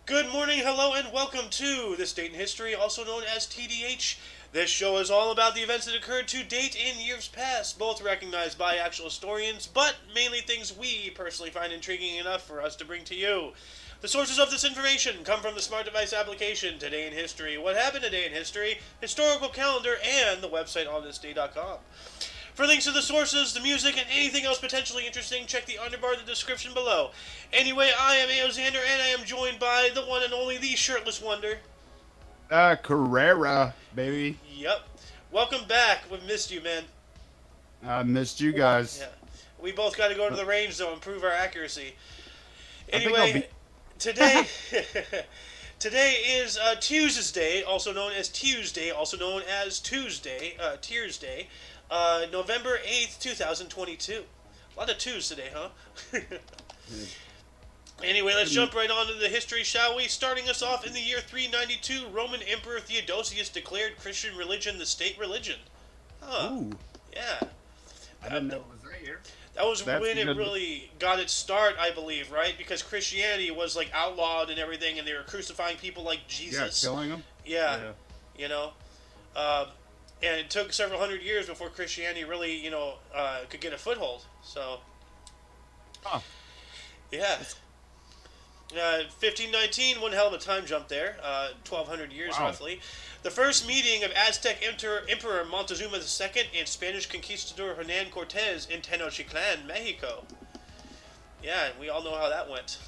Good morning, hello, and welcome to This Date in History, also known as TDH. This show is all about the events that occurred to date in years past, both recognized by actual historians, but mainly things we personally find intriguing enough for us to bring to you. The sources of this information come from the Smart Device application, Today in History, What Happened Today in History, Historical Calendar, and the website onthisday.com. For links to the sources, the music, and anything else potentially interesting, check the underbar in the description below. Anyway, I am Aoxander, and I am joined by the one and only the Shirtless Wonder. Carrera, baby. Yep. Welcome back. We've missed you, man. I missed you guys. Yeah. We both got to go to the range, though, and prove our accuracy. I think I'll Anyway, be. today... Today is Tuesday, also known as Tuesday, also known as Tuesday, Tears Day, November 8th, 2022. A lot of twos today, huh? Anyway, let's jump right on to the history, shall we? Starting us off in the year 392, Roman Emperor Theodosius declared Christian religion the state religion. Huh. Ooh, Yeah. I didn't know it was right here. That was That's when it good. really got its start, I believe, right? Because Christianity was like outlawed and everything, and they were crucifying people like Yeah, Jesus. killing them. Yeah, you know. Um, and it took several hundred years before Christianity really, could get a foothold. So, Huh. yeah. 1519, one hell of a time jump there. 1200 years Wow. roughly. The first meeting of Aztec Emperor Montezuma II and Spanish conquistador Hernan Cortez in Tenochtitlan, Mexico. Yeah, we all know how that went.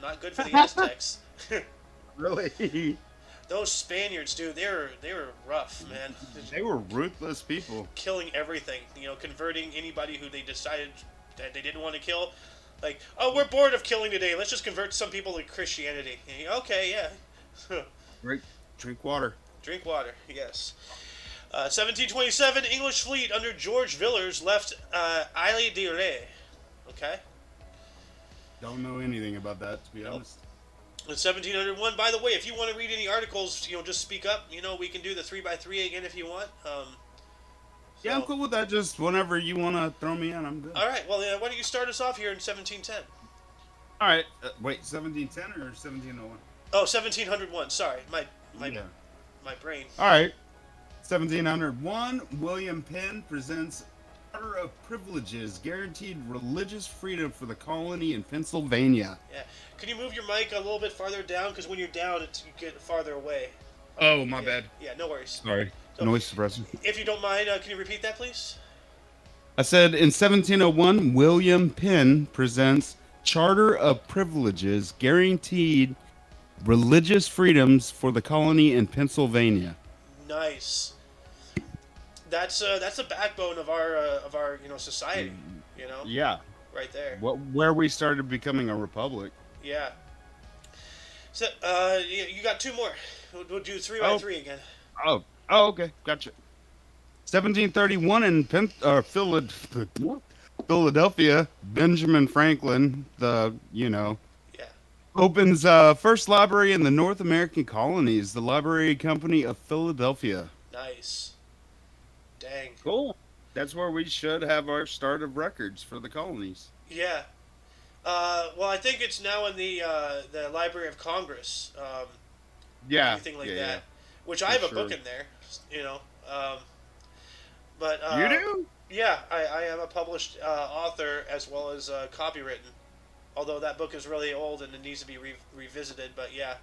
Not good for the Aztecs. Really? Those Spaniards, dude, they were rough, man. They were ruthless people. Killing everything, converting anybody who they decided that they didn't want to kill. Like, oh, we're bored of killing today. Let's just convert some people to Christianity. Okay, yeah. Drink water. Drink water, yes. 1727, English fleet under George Villiers left Isle de Ré. Okay. Don't know anything about that, to be honest. In 1701, by the way, if you want to read any articles, just speak up. We can do the 3x3 again if you want. Yeah, I'm cool with that. Just whenever you want to throw me in, I'm good. All right, well, why don't you start us off here in 1710? All right. Wait, 1710 or 1701? Oh, 1701. Sorry, my Yeah. my brain. All right. 1701, William Penn presents Order of Privileges, guaranteed religious freedom for the colony in Pennsylvania. Yeah. Can you move your mic a little bit farther down? Because when you're down, you get farther away. Oh, my Yeah. bad. Yeah, no worries. Sorry. So, Noise suppressor. if you don't mind, can you repeat that, please? I said in 1701, William Penn presents Charter of Privileges, guaranteed religious freedoms for the colony in Pennsylvania. Nice. That's the backbone of our society. Yeah. Right there. Where we started becoming a republic. Yeah. So you got two more. We'll do 3x3 again. Oh, okay. Gotcha. 1731 in Philadelphia, Benjamin Franklin, Yeah. opens first library in the North American colonies, the Library Company of Philadelphia. Nice. Dang. Cool. That's where we should have our start of records for the colonies. Yeah. Well, I think it's now in the Library of Congress. Yeah. Anything like yeah, that. yeah. Which I have a For book sure. in there. Um, but You do? yeah, I am a published author as well as copywritten. Although that book is really old and it needs to be revisited, but yeah.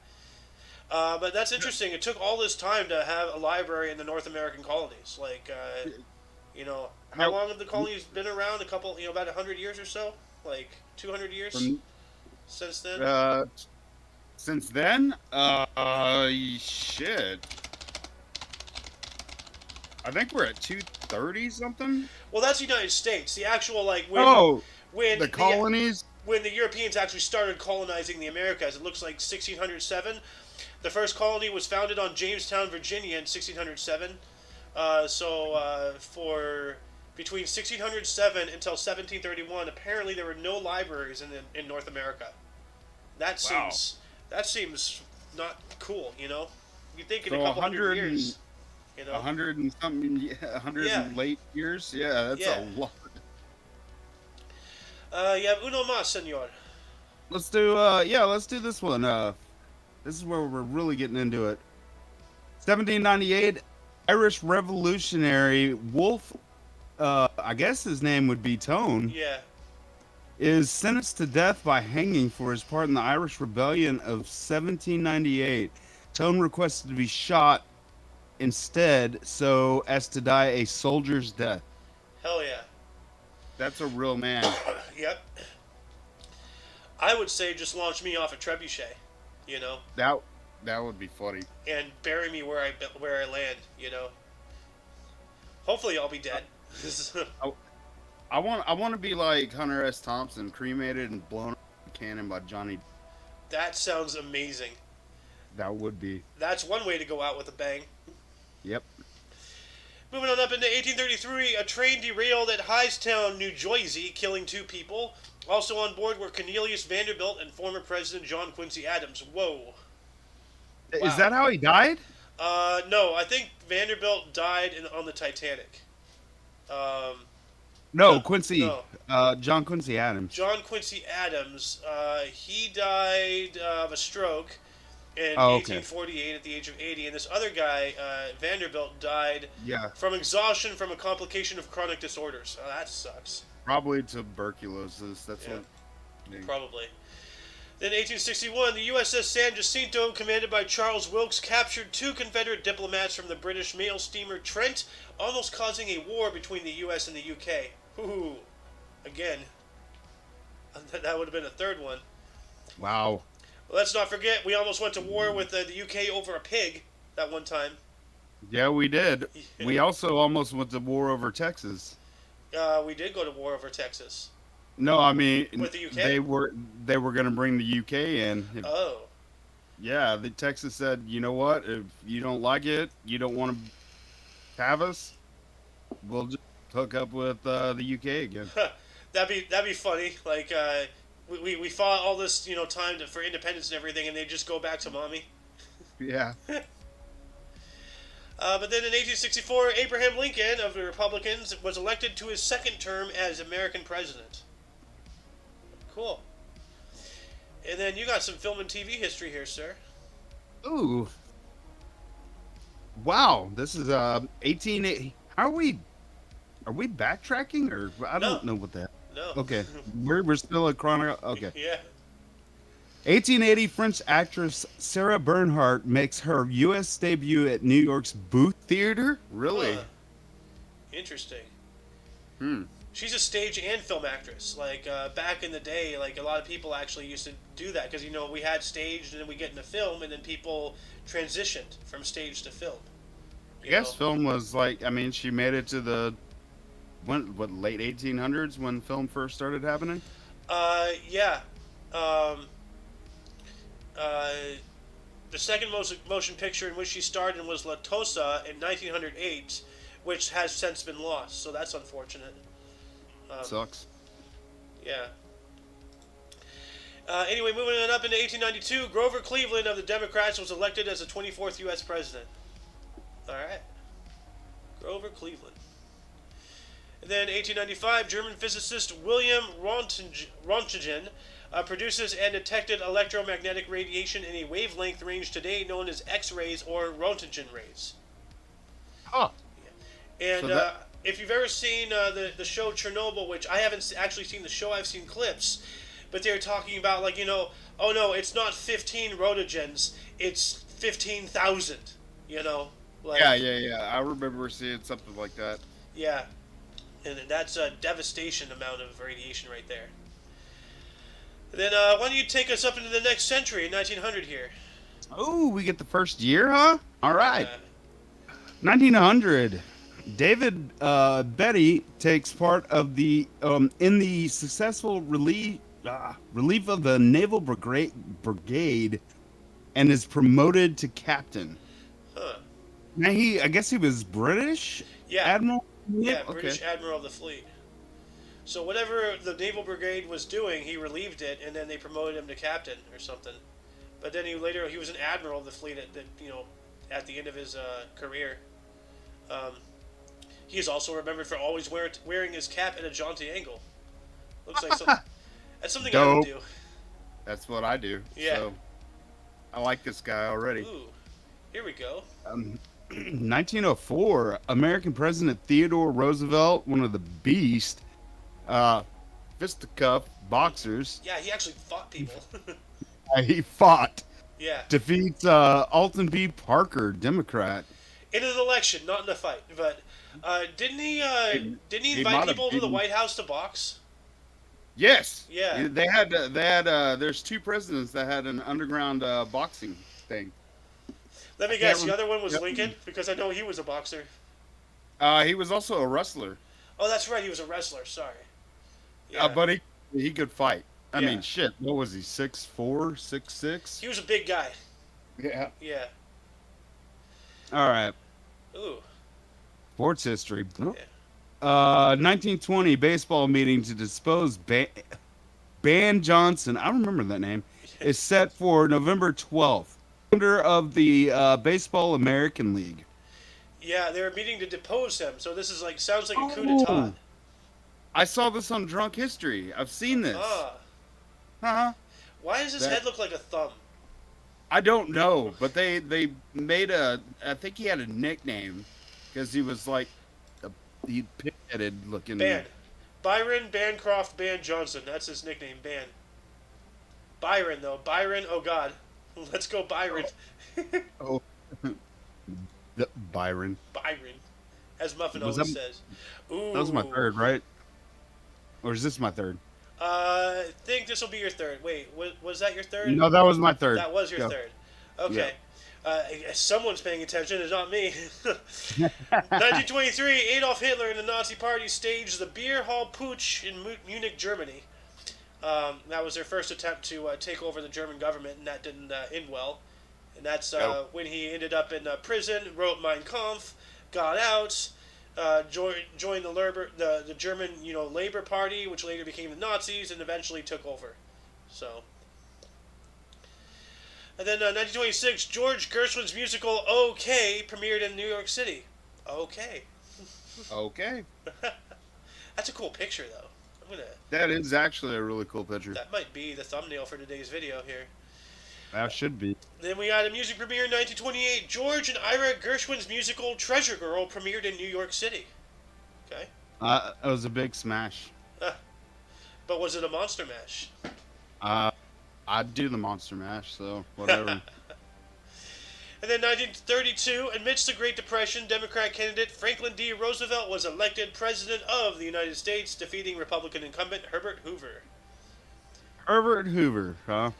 But that's interesting. It took all this time to have a library in the North American colonies. Like, how Now, long have the colonies been around? A couple, about 100 years or so? Like 200 years from since then? since then, shit. I think we're at 230 something. Well, that's the United States. The actual, like, when The colonies. when the Europeans actually started colonizing the Americas, it looks like 1607. The first colony was founded on Jamestown, Virginia in 1607. For between 1607 until 1731, apparently there were no libraries in North America. That Wow. seems not cool, You think in So a couple hundred 100 years, 100 and something, yeah, 100 Yeah. and late years. Yeah, that's Yeah. a lot. Yeah, uno más, senor. Let's do let's do this one. This is where we're really getting into it. 1798, Irish revolutionary Wolf, I guess his name would be Tone, Yeah. is sentenced to death by hanging for his part in the Irish Rebellion of 1798. Tone requested to be shot instead so as to die a soldier's death. Hell yeah. That's a real man. Yep. I would say just launch me off a trebuchet, you know, That that would be funny. and bury me where I land, you know. Hopefully, I'll be dead. I want to be like Hunter S. Thompson, cremated and blown up in a cannon by Johnny. That sounds amazing. That would be. That's one way to go out with a bang. Yep. Moving on up into 1833, a train derailed at Hightstown, New Jersey, killing 2 people. Also on board were Cornelius Vanderbilt and former President John Quincy Adams. Whoa. Wow. Is that how he died? No, I think Vanderbilt died on the Titanic. No, Quincy. no. John Quincy Adams. John Quincy Adams, he died of a stroke in Oh, okay. 1848 at the age of 80, and this other guy, Vanderbilt, died Yeah. from exhaustion from a complication of chronic disorders. Oh, that sucks. Probably tuberculosis. That's Yeah. what. Probably. Then 1861, the USS San Jacinto, commanded by Charles Wilkes, captured 2 Confederate diplomats from the British mail steamer Trent, almost causing a war between the US and the UK. Ooh, again. That would have been a third one. Wow. Well, let's not forget, we almost went to war with the UK over a pig that one time. Yeah, we did. Yeah. We also almost went to war over Texas. We did go to war over Texas. No, I mean With the UK? they were going to bring the UK in. Oh. Yeah, the Texas said, you know what? If you don't like it, you don't want to have us, we'll just hook up with the UK again. That'd be funny. Like we fought all this time for independence and everything, and they just go back to mommy. Yeah. But then in 1864, Abraham Lincoln of the Republicans was elected to his 2nd term as American president. Cool. And then you got some film and TV history here, sir. Ooh. Wow, this is 1880. Are we backtracking or I don't know what that. No. Okay. We're still at chrono. Okay. Yeah. 1880, French actress Sarah Bernhardt makes her U.S. debut at New York's Booth Theater. Really? Huh. Interesting. Hmm. She's a stage and film actress. Like back in the day, like a lot of people actually used to do that because we had stage and then we get into film and then people transitioned from stage to film. I guess film was like. I mean, she made it to the late 1800s when film first started happening. Yeah. The second motion picture in which she starred in was La Tosa in 1908, which has since been lost. So that's unfortunate. Sucks. Yeah. Anyway, moving on up into 1892, Grover Cleveland of the Democrats was elected as the 24th U.S. president. All right. Grover Cleveland. And then 1895, German physicist William Röntgen produces and detected electromagnetic radiation in a wavelength range today known as X-rays or Röntgen rays. Huh. And so if you've ever seen the show Chernobyl, which I haven't actually seen the show, I've seen clips, but they're talking about oh no, it's not 15 rotogens, it's 15,000, Yeah. I remember seeing something like that. Yeah. And that's a devastation amount of radiation right there. And then why don't you take us up into the next century, 1900 here? Oh, we get the first year, huh? All right. 1900. David Betty takes part of the in the successful relief of the Naval Brigade and is promoted to captain. Huh. Now I guess he was British? Yeah. Admiral? Yeah, British Admiral of the Fleet. So whatever the Naval Brigade was doing, he relieved it, and then they promoted him to captain or something. But then he was an Admiral of the Fleet at the end of his career. He is also remembered for always wearing his cap at a jaunty angle. Looks like that's something I would do. That's what I do. Yeah. So. I like this guy already. Ooh, here we go. 1904, American President Theodore Roosevelt, one of the beast, uh, fisticuff boxers, Yeah, he actually fought people. he fought, Yeah, defeats Alton B. Parker, Democrat. in an election, not in a fight. But didn't he? Didn't he He invite might have people to the beaten. White House to box? Yes, Yeah. they had. There's two presidents that had an underground boxing thing. Let I me can't guess. The other one was Yep. Lincoln because I know he was a boxer. He was also a wrestler, Oh, that's right. He was a wrestler. Sorry. Yeah. but he could fight. I Yeah. mean, shit. What was he? 6'4", 6'6"? He was a big guy. Yeah. Yeah. All right. Ooh. Sports history. Yeah. 1920 baseball meeting to dispose Ban Johnson. I remember that name. Is set for November 12th. Founder of the Baseball American League. Yeah, they were meeting to depose him. So this is like sounds like a coup Oh. d'état. I saw this on Drunk History. I've seen this. Ah. Huh? Why does his That- head look like a thumb? I don't know, but they made I think he had a nickname because he was like he pig-headed looking. Ban. Byron Bancroft Ban Johnson. That's his nickname, Ban. Byron, though. Byron, oh God. Let's go, Byron. Oh, Byron. Byron. As Muffin Was always that- says. Ooh. That was my third, right? Or is this my third? I think this will be your third. Wait, was that your third? No, that was my third. That was your Go. third. Okay. Someone's paying attention. It's not me. 1923, Adolf Hitler and the Nazi Party staged the Beer Hall Putsch in Munich, Germany. That was their first attempt to take over the German government, and that didn't end well. And that's when he ended up in prison, wrote Mein Kampf, got out, joined the German Labor Party, which later became the Nazis, and eventually took over. So. And then 1926, George Gershwin's musical "OK" premiered in New York City. OK. Okay. That's a cool picture, though. That is actually a really cool picture. That might be the thumbnail for today's video here. That should be. Then we got a music premiere in 1928. George and Ira Gershwin's musical "Treasure Girl" premiered in New York City. Okay. It was a big smash. But was it a monster mash? I'd do the Monster Mash, so whatever. And then 1932, amidst the Great Depression, Democrat candidate Franklin D. Roosevelt was elected President of the United States, defeating Republican incumbent Herbert Hoover. Herbert Hoover, huh?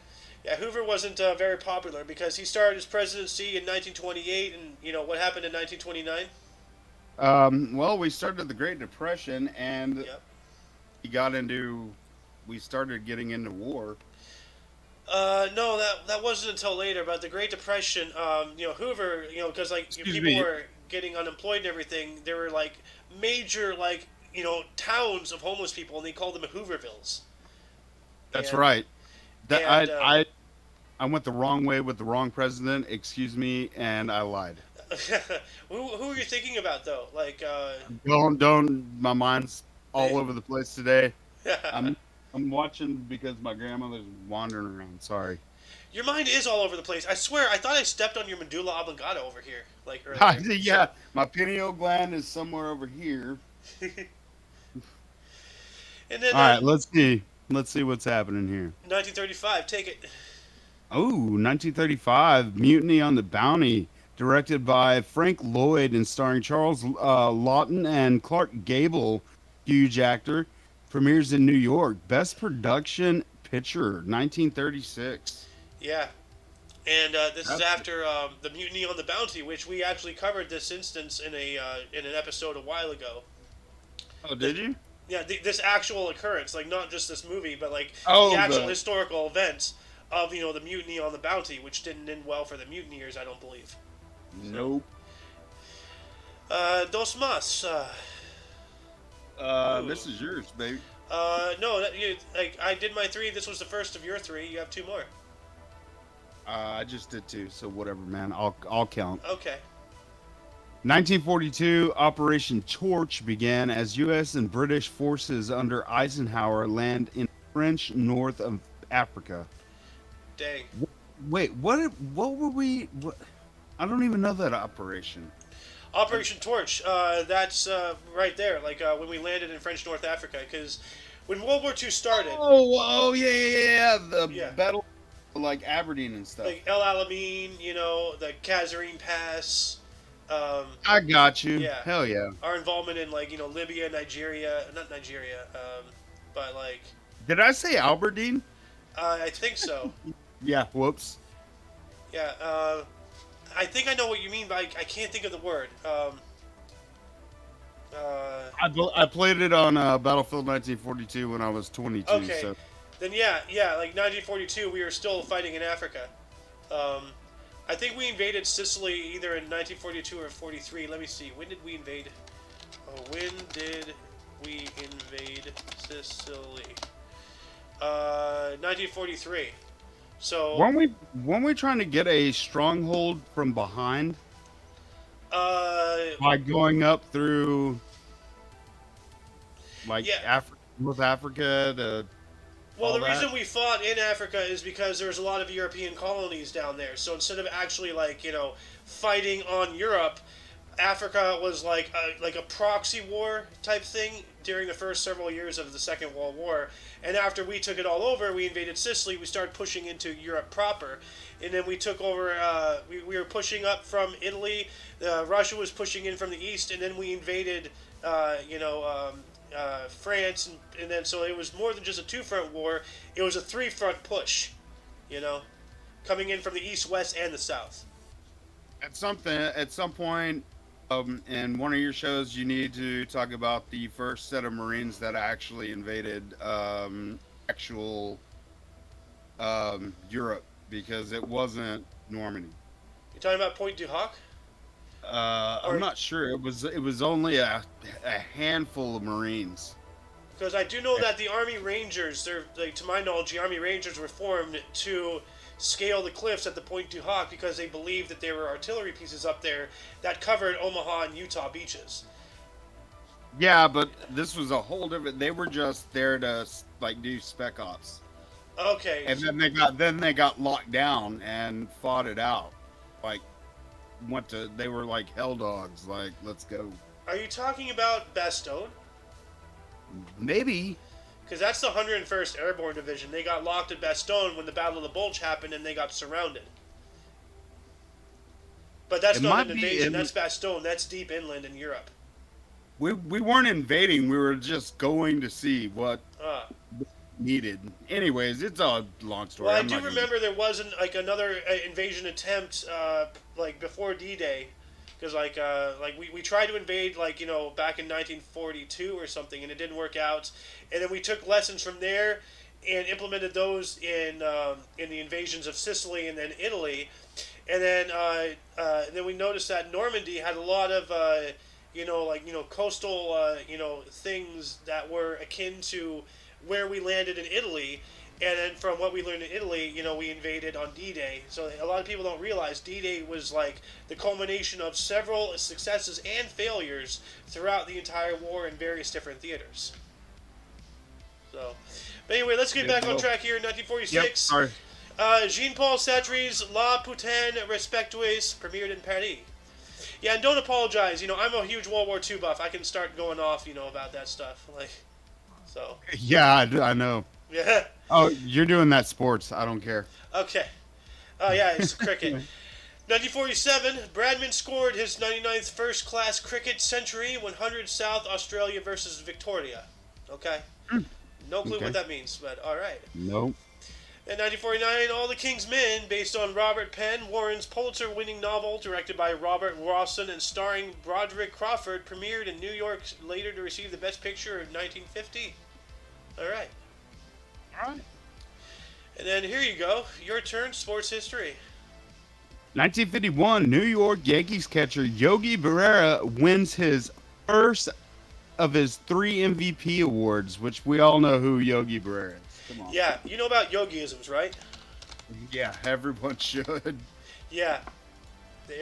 Yeah, Hoover wasn't very popular because he started his presidency in 1928, and what happened in 1929? Well, we started the Great Depression, and Yep. we started getting into war. No, that wasn't until later. But the Great Depression, Hoover, because Excuse people me. were getting unemployed and everything. There were major towns of homeless people, and they called them Hoovervilles. That's And- right. and, I went the wrong way with the wrong president. Excuse me, and I lied. who are you thinking about though? Don't. My mind's all Hey. over the place today. I'm watching because my grandmother's wandering around. Sorry. Your mind is all over the place. I swear, I thought I stepped on your medulla oblongata over here, earlier. Yeah, my pineal gland is somewhere over here. And then All right, let's see. Let's see what's happening here. 1935, take it. Oh, 1935, Mutiny on the Bounty, directed by Frank Lloyd and starring Charles Lawton and Clark Gable, huge actor, premieres in New York. Best Production Picture, 1936. Yeah. And this is after the Mutiny on the Bounty, which we actually covered this instance in an episode a while ago. Oh, did you? Yeah, this actual occurrence, not just this movie, but Oh, the actual the- historical events of the Mutiny on the Bounty, which didn't end well for the mutineers, I don't believe. Nope. Dos más. This is yours, baby. No, I did my 3. This was the first of your 3. You have 2 more. I just did 2, so whatever, man. I'll count. Okay. 1942, Operation Torch began as U.S. and British forces under Eisenhower land in French north of Africa. Dang. Wait, what were we? What, I don't even know that operation. Operation Torch. That's right there. Like when we landed in French North Africa, because when World War II started, Oh, yeah, yeah, yeah. The yeah, battle, like Aberdeen and stuff. like El Alamein, the Kasserine Pass. Um, I got you. yeah, Hell yeah. our involvement in like Libya, Nigeria, not Nigeria, but like Did I say Aberdeen? I think so. Yeah. Whoops. Yeah, I think I know what you mean, but I can't think of the word. Uh, I played it on Battlefield 1942 when I was 22. okay, So then yeah, like 1942, we were still fighting in Africa. Um, I think we invaded Sicily either in 1942 or 43. Let me see. When did we invade? Oh, when did we invade Sicily? 1943. So, weren't we trying to get a stronghold from behind uh, by going up through like yeah. North Africa to Well, all the that? reason we fought in Africa is because there's a lot of European colonies down there. So instead of actually like fighting on Europe, Africa was like a proxy war type thing during the first several years of the Second World War. And after we took it all over, we invaded Sicily. We started pushing into Europe proper, and then we took over. We were pushing up from Italy. Russia was pushing in from the east, and then we invaded. France, and then so it was more than just a two-front war. It was a three-front push, you know, coming in from the east, west, and the south. At some point, in one of your shows, you need to talk about the first set of Marines that actually invaded actual Europe because it wasn't Normandy. You're talking about Point du Hoc, I'm or not sure. It was only a handful of Marines. because I do know that the Army Rangers, they're like to my knowledge, the Army Rangers were formed to scale the cliffs at the Point du Hoc because they believed that there were artillery pieces up there that covered Omaha and Utah beaches. Yeah, but this was a whole different. They were just there to like do spec ops, Okay, and then they got locked down and fought it out. Like they were like hell dogs. Like let's go. are you talking about Bastogne? Maybe Because that's the 101st Airborne Division. They got locked at Bastogne when the Battle of the Bulge happened and they got surrounded. But that's it not might an be. invasion. That's Bastogne. That's deep inland in Europe. We weren't invading. We were just going to see what Uh, needed. Anyways, it's a long story. well, I I'm do not gonna- remember there wasn't like another invasion attempt like before D-Day. Because we tried to invade back in 1942 or something and it didn't work out, and then we took lessons from there and implemented those in the invasions of Sicily and then Italy, and then we noticed that Normandy had a lot of coastal things that were akin to where we landed in Italy. And then from what we learned in Italy, we invaded on D-Day. So a lot of people don't realize D-Day was like the culmination of several successes and failures throughout the entire war in various different theaters. So, but anyway, let's get back on track here. Yep. 1946. Sorry. Jean-Paul Sartre's La Putain Respectueuse premiered in Paris. Yeah, and don't apologize. I'm a huge World War II buff. I can start going off, about that stuff. So. Yeah, I know. Yeah. Oh, you're doing that sports. I don't care. Okay. Oh, yeah, it's cricket. 1947, Bradman scored his 99th first-class cricket century, 100 South Australia versus Victoria. Okay? No clue Okay. what that means, but all right. Nope. In 1949, All the King's Men, based on Robert Penn Warren's Pulitzer-winning novel, directed by Robert Rawson and starring Broderick Crawford, premiered in New York, later to receive the Best Picture in 1950. All right. All right. And then here you go. Your turn, sports history. 1951, New York Yankees catcher Yogi Berra wins his first of his 3 MVP awards, which we all know who Yogi Berra is. Come on. Yeah, you know about yogiisms, right? Yeah, everyone should. Yeah,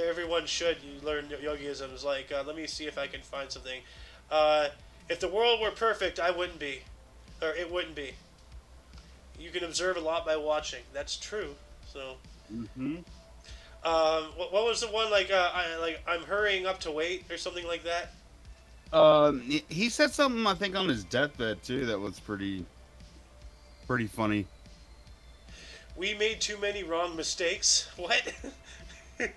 everyone should. You learn yogiisms. Let me see if I can find something. If the world were perfect, I wouldn't be, or it wouldn't be. You can observe a lot by watching. That's true. So. Mm-hmm. What was the one I'm hurrying up to wait or something like that? He said something I think on his deathbed too that was pretty funny. We made too many wrong mistakes. What? He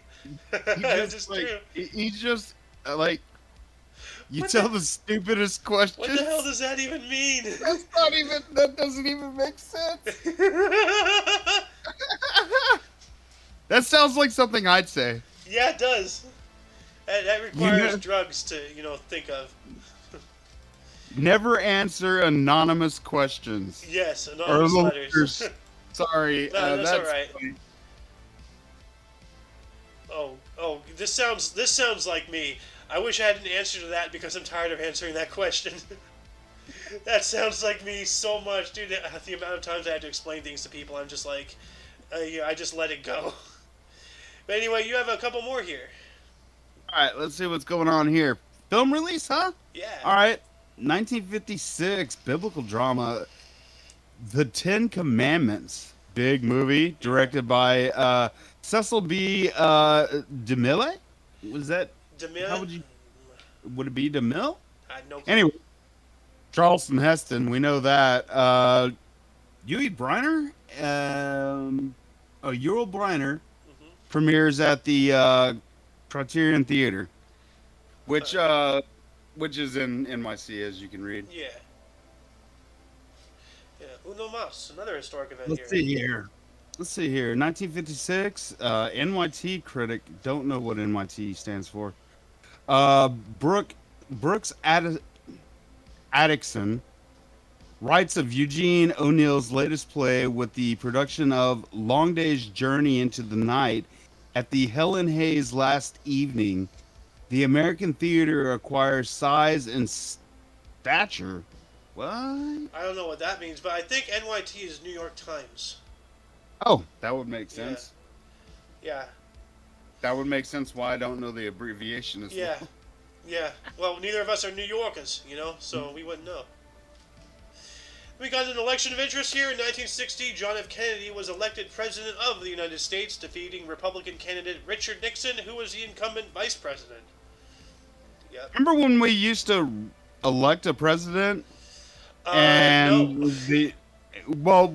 This just is like true. he's just like you What tell the the stupidest what the hell questions. does that even mean? That doesn't even make sense. That sounds like something I'd say. Yeah, it does. That You requires know, drugs to think of. never answer anonymous questions Yes, or anonymous letters. letters. Sorry, No, that's all that's right. funny. Oh, this sounds like me. I wish I had an answer to that because I'm tired of answering that question. That sounds like me so much, dude. The amount of times I had to explain things to people, I'm just like, yeah, I just let it go. But anyway, you have a couple more here. All right, let's see what's going on here. Film release, huh? Yeah. All right, 1956 biblical drama, The Ten Commandments. Big movie directed by Cecil B. DeMille. Was that? How Demille? would it be DeMille? I had no clue. Anyway, Charleston Heston, we know that. Huey Briner, Ural Briner Hmm. premieres at the Criterion Theater, which which is in NYC, as you can read. Yeah. Yeah. Uno mas, another historic event Let's here. see here. Let's see here. 1956. NYT critic. Don't know what NYT stands for. Uh, Brooks Atkinson writes of Eugene O'Neill's latest play with the production of Long Day's Journey into the Night at the Helen Hayes Last Evening. The American theater acquires size and stature. What? I don't know what that means, but I think NYT is New York Times. Oh, that would make Yeah. sense. Yeah. That would make sense why I don't know the abbreviation as Yeah. well. Yeah. Well, neither of us are New Yorkers, so we wouldn't know. We got an election of interest here in 1960. John F. Kennedy was elected president of the United States, defeating Republican candidate Richard Nixon, who was the incumbent vice president. Yep. Remember when we used to elect a president No. and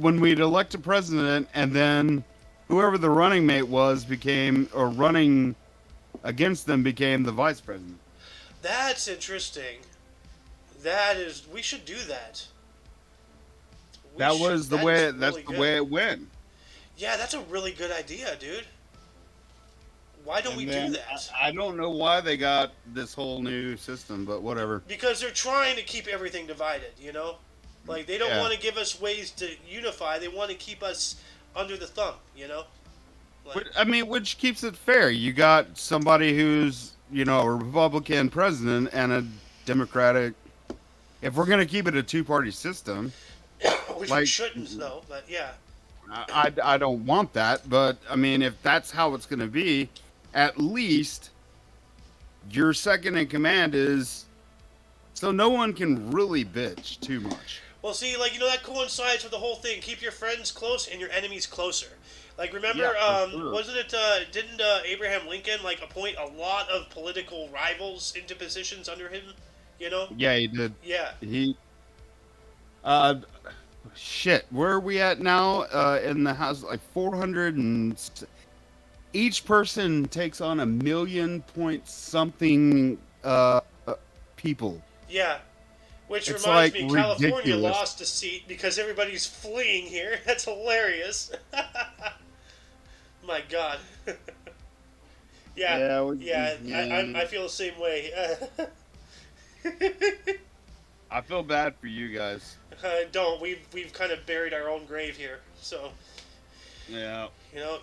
when we'd elect a president and then whoever the running mate was became, or running against them became the vice president. That's interesting. We should do that. That's the way it went. Yeah, that's a really good idea, dude. Why don't we And do then that? I don't know why they got this whole new system, but whatever. Because they're trying to keep everything divided. Like, they don't Yeah. want to give us ways to unify. They want to keep us under the thumb. Like, I mean, which keeps it fair. You got somebody who's, a Republican president and a Democratic. If we're going to keep it a two-party system, which we like, shouldn't, though, but yeah. I don't want that. But, I mean, if that's how it's going to be, at least your second in command is so no one can really bitch too much. Well, see, that coincides with the whole thing. Keep your friends close and your enemies closer. Like, remember, Yeah, for sure. wasn't it, didn't Abraham Lincoln, appoint a lot of political rivals into positions under him? Yeah, he did. Yeah. He, uh, shit, where are we at now? In the house, like 400 and each person takes on 1 million point something people. Yeah. Which It's reminds like me, California ridiculous. lost a seat because everybody's fleeing here. That's hilarious. My God. Yeah. Yeah, I feel the same way. I feel bad for you guys. Don't. We've kind of buried our own grave here. So, Yeah.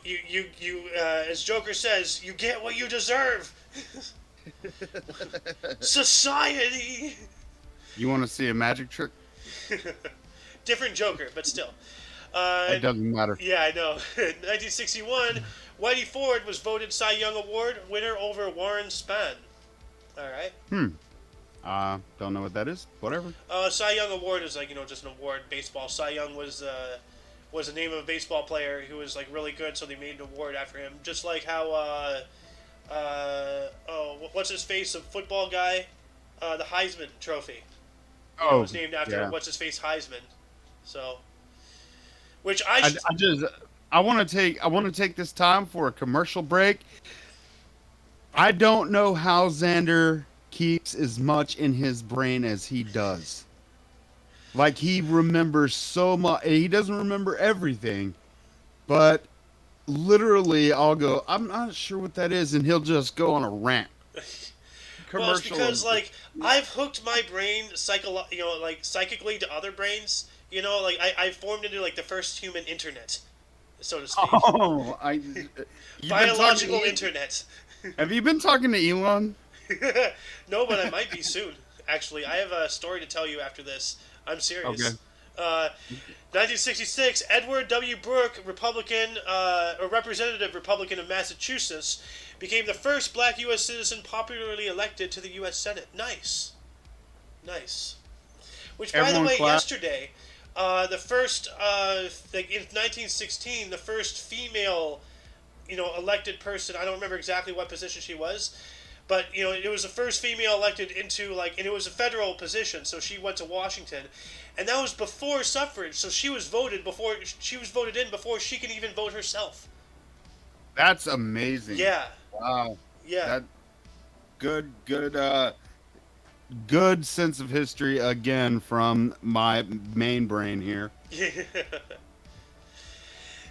you as Joker says, you get what you deserve. Society. You want to see a magic trick? Different Joker, but still. It doesn't matter. Yeah, I know. 1961, Whitey Ford was voted Cy Young Award winner over Warren Spahn. All right. Don't know what that is. Whatever. Cy Young Award is just an award. Baseball. Cy Young was was the name of a baseball player who was like really good, so they made an award after him. Just like how what's his face, a football guy, the Heisman Trophy. Was named after what's his face Heisman. So, which I want to take this time for a commercial break. I don't know how Xander keeps as much in his brain as he does. Like, he remembers so much. He doesn't remember everything, but literally I'll go, I'm not sure what that is, and he'll just go on a rant. Well, it's because like I've hooked my brain psychically to other brains. Like I formed into like the first human internet, so to speak. Oh, biological internet. Have you been talking to Elon? No, but I might be soon. Actually, I have a story to tell you after this. I'm serious. Okay. 1966, Edward W. Brooke, Republican, or Representative Republican of Massachusetts, became the first black U.S. citizen popularly elected to the U.S. Senate. Nice. Which, by the way, yesterday, the first, in 1916, the first female, elected person, I don't remember exactly what position she was, but, it was the first female elected into, and it was a federal position, so she went to Washington. And that was before suffrage, so she was voted in before she can even vote herself. That's amazing. Yeah. Wow. Yeah. Good sense of history again from my main brain here. Yeah.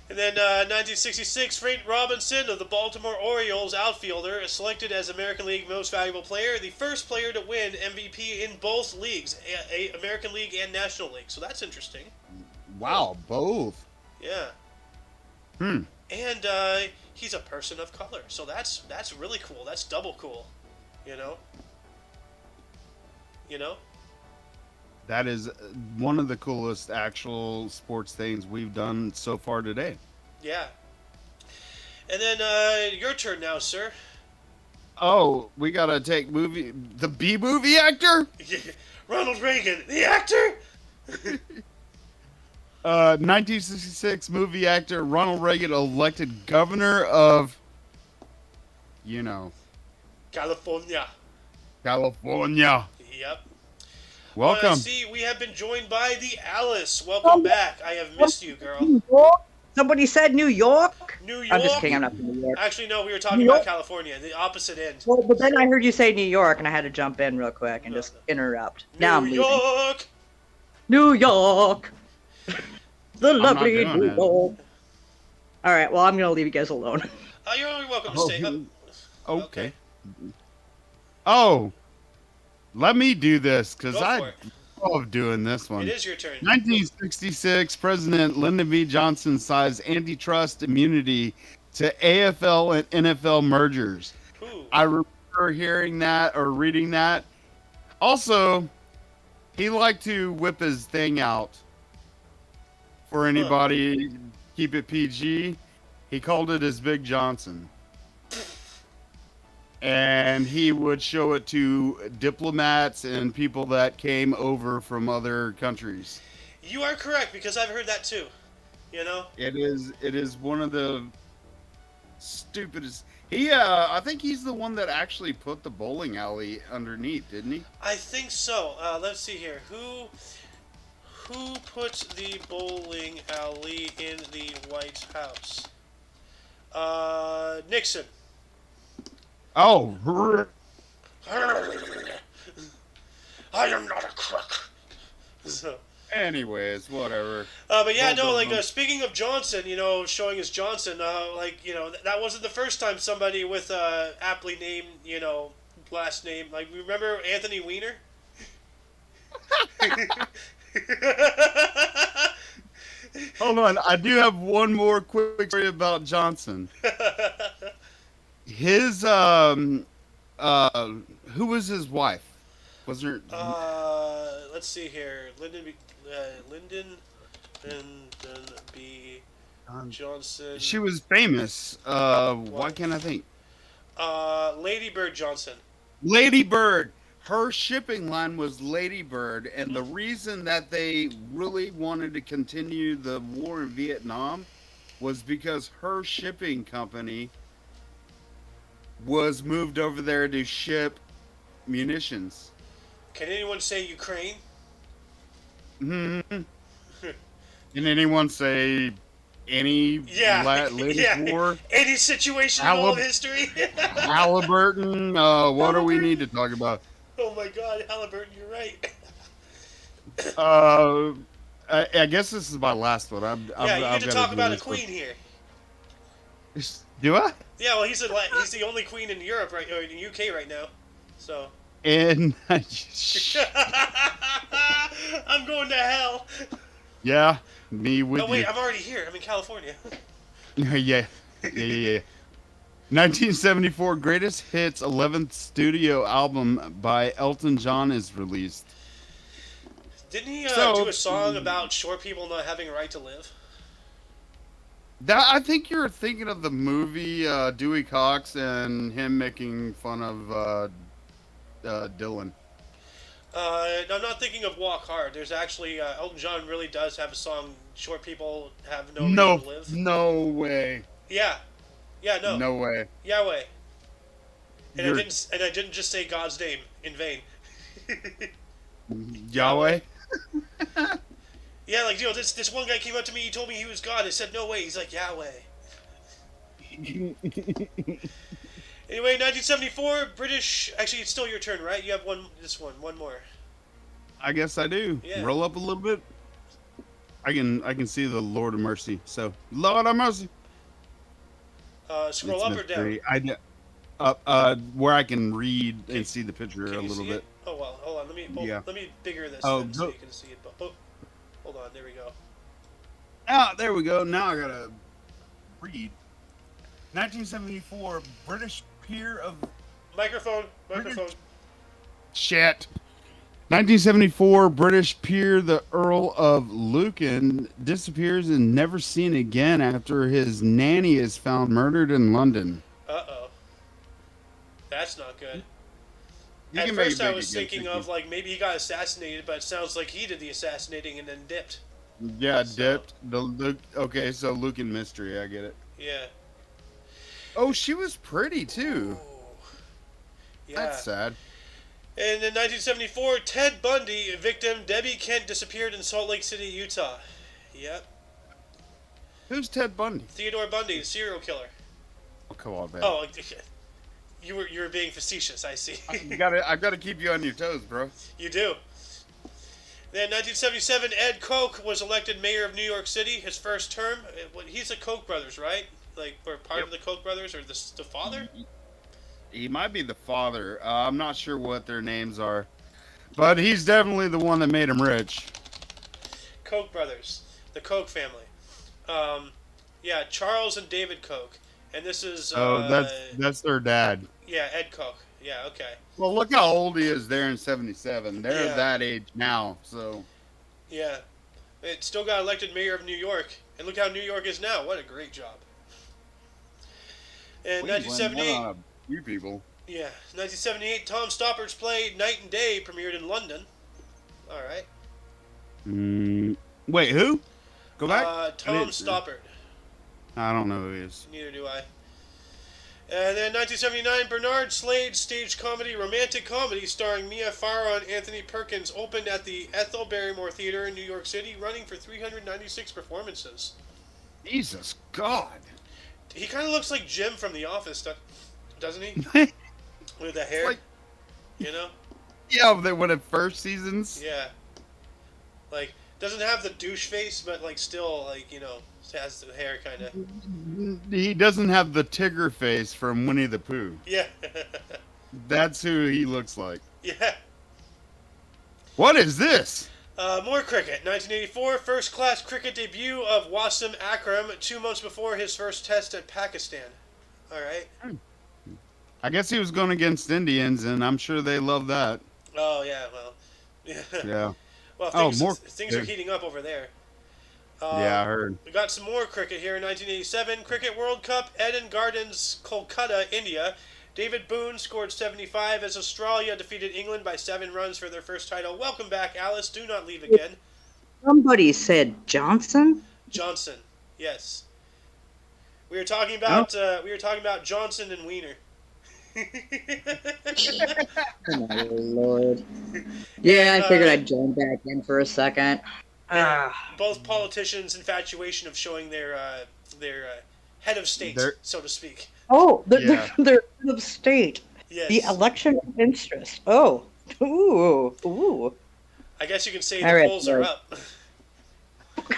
And then 1966, Frank Robinson of the Baltimore Orioles, outfielder, is selected as American League Most Valuable Player, the first player to win MVP in both leagues, American League and National League. So that's interesting. Wow, both. Yeah. And he's a person of color, so that's really cool. That's double cool, That is one of the coolest actual sports things we've done so far today. Yeah. And then your turn now, sir. Oh, we gotta take the B-movie actor? Ronald Reagan, the actor? 1966 movie actor Ronald Reagan elected governor of, California. Yep. Welcome. I see we have been joined by the Alice. Welcome back. I have missed you, girl. Somebody said New York? New York? I'm just kidding, I'm not from New York. Actually, no, we were talking about California, the opposite end. Well, but then I heard you say New York, and I had to jump in real quick and just interrupt. Now I'm leaving. New York! The lovely New York. Alright, well, I'm going to leave you guys alone. You're only welcome to stay. Okay. Oh, let me do this, because I love doing this one. It is your turn. 1966, President Lyndon B. Johnson signs antitrust immunity to AFL and NFL mergers. Ooh. I remember hearing that or reading that. Also, he liked to whip his thing out. For anybody, keep it PG. He called it his Big Johnson. And he would show it to diplomats and people that came over from other countries. You are correct, because I've heard that too. It is one of the stupidest. I think he's the one that actually put the bowling alley underneath, didn't he? I think so. Let's see here. Who put the bowling alley in the White House? Nixon. Oh. I am not a crook. So. Anyways, whatever. But yeah, no, speaking of Johnson, showing his Johnson, that wasn't the first time somebody with aptly named, last name. Like, remember Anthony Weiner? Hold on, I do have one more quick story about Johnson. His who was his wife? Was there? Let's see here. Lyndon B. Johnson. She was famous. Why can't I think? Lady Bird Johnson. Lady Bird. her shipping line was Ladybird, and the reason that they really wanted to continue the war in Vietnam was because her shipping company was moved over there to ship munitions. Can anyone say Ukraine? Mm-hmm. Can anyone say any latest war? Any situation in all of history? Halliburton. What do we need to talk about? Oh my God, Halliburton, you're right. I guess this is my last one. You get to talk about a queen here. Do I? Yeah, well, he's the only queen in Europe or in the UK right now. So. And I'm going to hell. Yeah, me with you. Oh wait, I'm already here. I'm in California. Yeah. 1974 Greatest Hits 11th studio album by Elton John is released. Didn't he do a song about short people not having a right to live? I think you're thinking of the movie Dewey Cox and him making fun of Dylan. I'm not thinking of Walk Hard. There's actually Elton John really does have a song. Short people have no reason to live. No way. Yeah. No. No way. Yahweh. And I didn't just say God's name in vain. Yahweh. Yeah, like this one guy came up to me. He told me he was God. I said no way. He's like Yahweh. Anyway, 1974, British. Actually, it's still your turn, right? You have one more. I guess I do. Yeah. Roll up a little bit. I can see the Lord of Mercy. So, Lord of Mercy. Scroll up or down? Where I can read and see the picture a little bit. Oh well, hold on. Let me bigger this so you can see it. Oh, hold on. There we go. There we go. Now I gotta read. 1974 British peer of microphone. Shit. 1974 British peer, the Earl of Lucan, disappears and never seen again after his nanny is found murdered in London. Uh-oh. That's not good. At first I was thinking of maybe he got assassinated, but it sounds like he did the assassinating and then dipped. Yeah, dipped. Okay, so Lucan mystery, I get it. Yeah. Oh, she was pretty too. Ooh. Yeah. That's sad. And in 1974, Ted Bundy, victim Debbie Kent, disappeared in Salt Lake City, Utah. Yep. Who's Ted Bundy? Theodore Bundy, the serial killer. Oh, come on, man. Oh, you were being facetious, I see. I've got to keep you on your toes, bro. You do. Then 1977, Ed Koch was elected mayor of New York City, his first term. He's the Koch brothers, right? Or part of the Koch brothers, or the father? He might be the father. I'm not sure what their names are. But he's definitely the one that made him rich. Koch brothers. The Koch family. Yeah, Charles and David Koch. And this is... that's their dad. Yeah, Ed Koch. Yeah, okay. Well, look how old he is there in 77. They're that age now, so... Yeah. It still got elected mayor of New York. And look how New York is now. What a great job. And 1978... You people. Yeah. 1978, Tom Stoppard's play Night and Day premiered in London. All right. Wait, who? Go back? Tom Stoppard. I don't know who he is. Neither do I. And then 1979, Bernard Slade's stage comedy, romantic comedy, starring Mia Farrow and Anthony Perkins, opened at the Ethel Barrymore Theater in New York City, running for 396 performances. Jesus God. He kind of looks like Jim from The Office, doesn't he? With the hair, you know? Yeah, one of the first seasons. Yeah. Doesn't have the douche face, but, still, has the hair kind of... He doesn't have the Tigger face from Winnie the Pooh. Yeah. That's who he looks like. Yeah. What is this? More cricket. 1984, first-class cricket debut of Wasim Akram 2 months before his first test at Pakistan. All right. I guess he was going against Indians, and I'm sure they love that. Oh, yeah, well. Yeah. Well, things are heating up over there. Yeah, I heard. We got some more cricket here in 1987. Cricket World Cup, Eden Gardens, Kolkata, India. David Boone scored 75 as Australia defeated England by 7 runs for their first title. Welcome back, Alice. Do not leave again. Somebody said Johnson? Johnson, yes. We were talking about Johnson and Wiener. Oh my lord. Yeah, I figured I'd join back in for a second. Both politicians' infatuation of showing their head of state, so to speak. Oh, they're head of state. Yes. The election of interest. Oh. Ooh. I guess you can say the polls are up.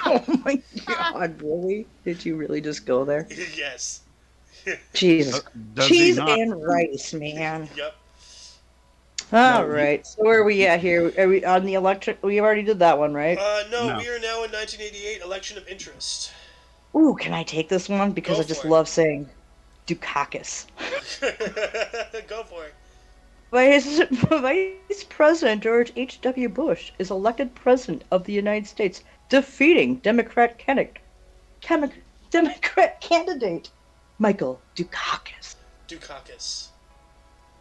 Oh my god, really? Did you really just go there? Yes. Jesus. Cheese and rice, man. Yep. Alright, so where are we at here? Are we on the election? We already did that one, right? No, we are now in 1988, election of interest. Ooh, can I take this one? Because I just love saying Dukakis. Go for it. Vice President George H.W. Bush is elected President of the United States, defeating Democrat candidate Michael Dukakis. Dukakis.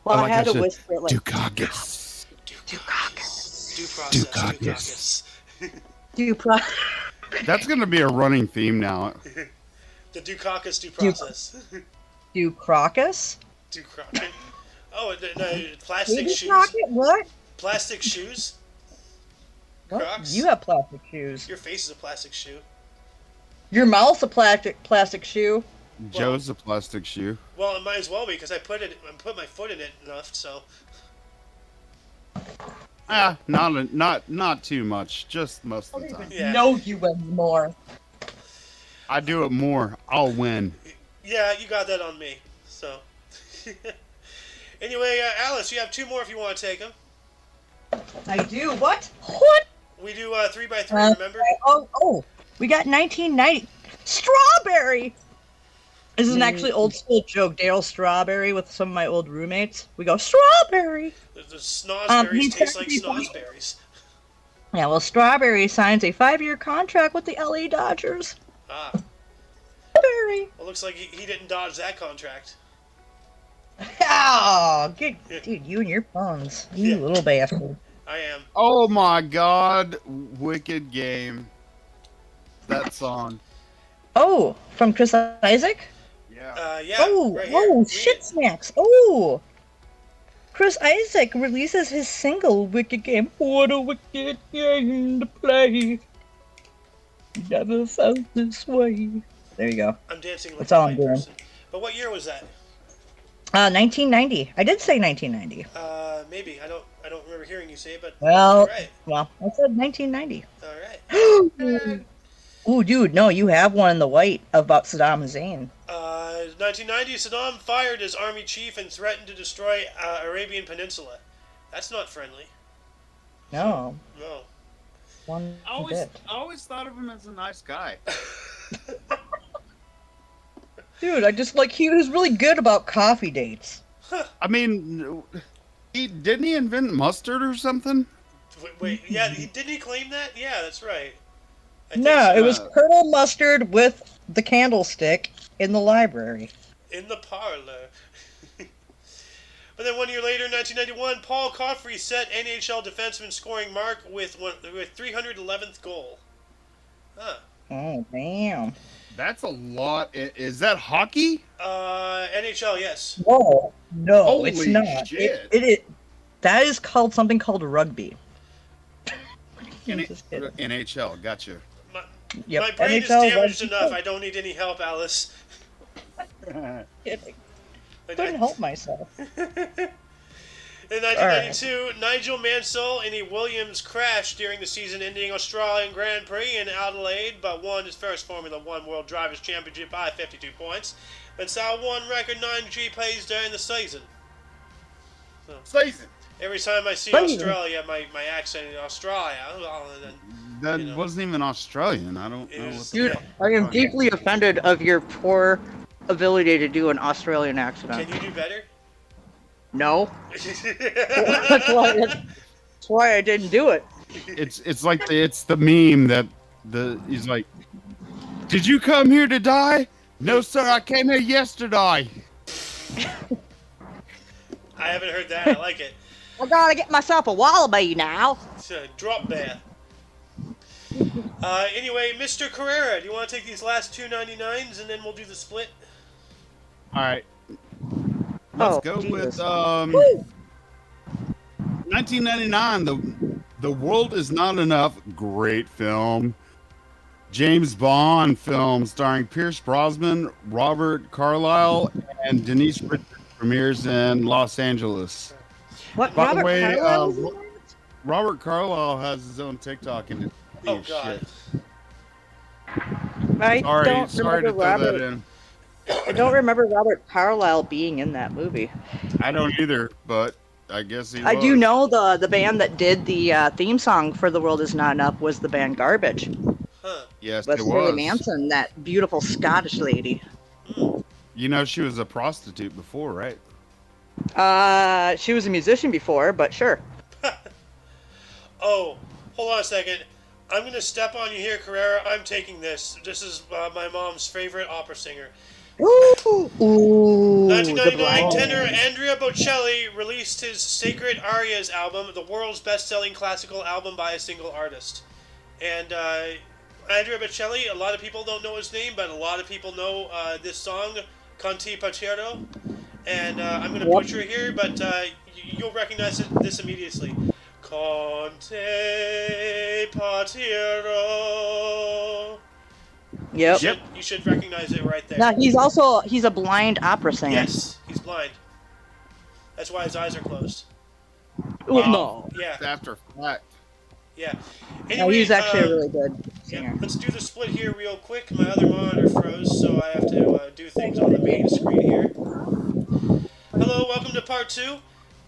Well, I had to whisper it like Dukakis. Dukakis. That's going to be a running theme now. The Dukakis due process. Dukakis? Dukakis. Oh, no, plastic shoes. What? Plastic shoes? What? Crocs? You have plastic shoes. Your face is a plastic shoe. Your mouth's a plastic shoe. Joe's a plastic shoe. Well, it might as well be because I put my foot in it enough. So. Not too much. Just most of the time. Yeah. Know you anymore. I do it more. I'll win. Yeah, you got that on me. So. Anyway, Alice, you have 2 more if you want to take them. I do. What? What? We do 3x3. Remember? Oh. We got 1990. Strawberry. This is an actually old school joke. Daryl Strawberry with some of my old roommates. We go Strawberry. The snozberries taste like snozberries. Yeah, well, Strawberry signs a 5-year contract with the LA Dodgers. Ah. Strawberry. Well, looks like he didn't dodge that contract. Oh, good. Dude, you and your puns. You little bastard. I am. Oh my god. Wicked game. That song. Oh, from Chris Isaac? Yeah. Yeah. Oh, shit snacks. Oh. Chris Isaac releases his single, Wicked Game. What a wicked game to play. Never felt this way. There you go. I'm dancing like That's all a I'm doing. person. But what year was that? 1990. I did say 1990. Maybe. I don't remember hearing you say it, but Well, right. I said 1990. All right. Ooh, dude, no, you have one in the white about Saddam Hussein. 1990, Saddam fired his army chief and threatened to destroy Arabian Peninsula. That's not friendly. No. No. One I always thought of him as a nice guy. Dude, I just he was really good about coffee dates. I mean, didn't he invent mustard or something? Wait, yeah, didn't he claim that? Yeah, that's right. No, it was Colonel Mustard with the candlestick in the library. In the parlor. But then 1 year later, 1991, Paul Coffey set NHL defenseman scoring mark with 311th goal. Huh. Oh, damn. That's a lot. Is that hockey? NHL, yes. Whoa. No, Holy it's not. Shit. That is something called rugby. NHL, gotcha. My brain is damaged enough. I don't need any help, Alice. Couldn't help myself. In 1992, Nigel Mansell in a Williams crashed during the season-ending Australian Grand Prix in Adelaide, but won his first Formula One World Drivers' Championship by 52 points. Mansell won record 9 GPs during the season. Season. Every time I see Australia, my accent in Australia, that wasn't even Australian. I don't know what. Dude, I am deeply offended of your poor ability to do an Australian accent. Can you do better? No. That's why I didn't do it. It's like it's the meme that he's like, "Did you come here to die?" No, sir. I came here yesterday. I haven't heard that. I like it. I gotta get myself a wallaby now. It's a drop bear. Anyway, Mr. Carrera, do you want to take these last 299s and then we'll do the split? All right. Let's go Jesus. with 1999. The World Is Not Enough. Great film. James Bond film starring Pierce Brosnan, Robert Carlyle, and Denise Richards premieres in Los Angeles. What? By Robert the way, Carlyle was in that? Robert Carlyle has his own TikTok and Oh, God. I don't Sorry to remember throw that Robert. in. I don't remember Robert Carlyle being in that movie. I don't either, but I guess he was. I do know the band that did the theme song for The World Is Not Enough was the band Garbage. Huh. Yes, With it Shirley was. Manson, that beautiful Scottish lady. You know, she was a prostitute before, right? She was a musician before, but sure. Oh, hold on a second. I'm going to step on you here, Carrera. I'm taking this. This is my mom's favorite opera singer. Ooh, 1999, tenor Andrea Bocelli released his Sacred Arias album, the world's best-selling classical album by a single artist. And Andrea Bocelli, a lot of people don't know his name, but a lot of people know this song, Canti Partiero. And I'm going to butcher it here, but you'll recognize this immediately. Conte Partiero. Yep. You should recognize it right there. Now he's a blind opera singer. Yes, he's blind. That's why his eyes are closed. Oh, no. Yeah, After fact. yeah. No, Anyway, he's actually a really good yeah, singer. let's do the split here real quick. My other monitor froze, so I have to do things on the main screen here. Hello, welcome to part 2.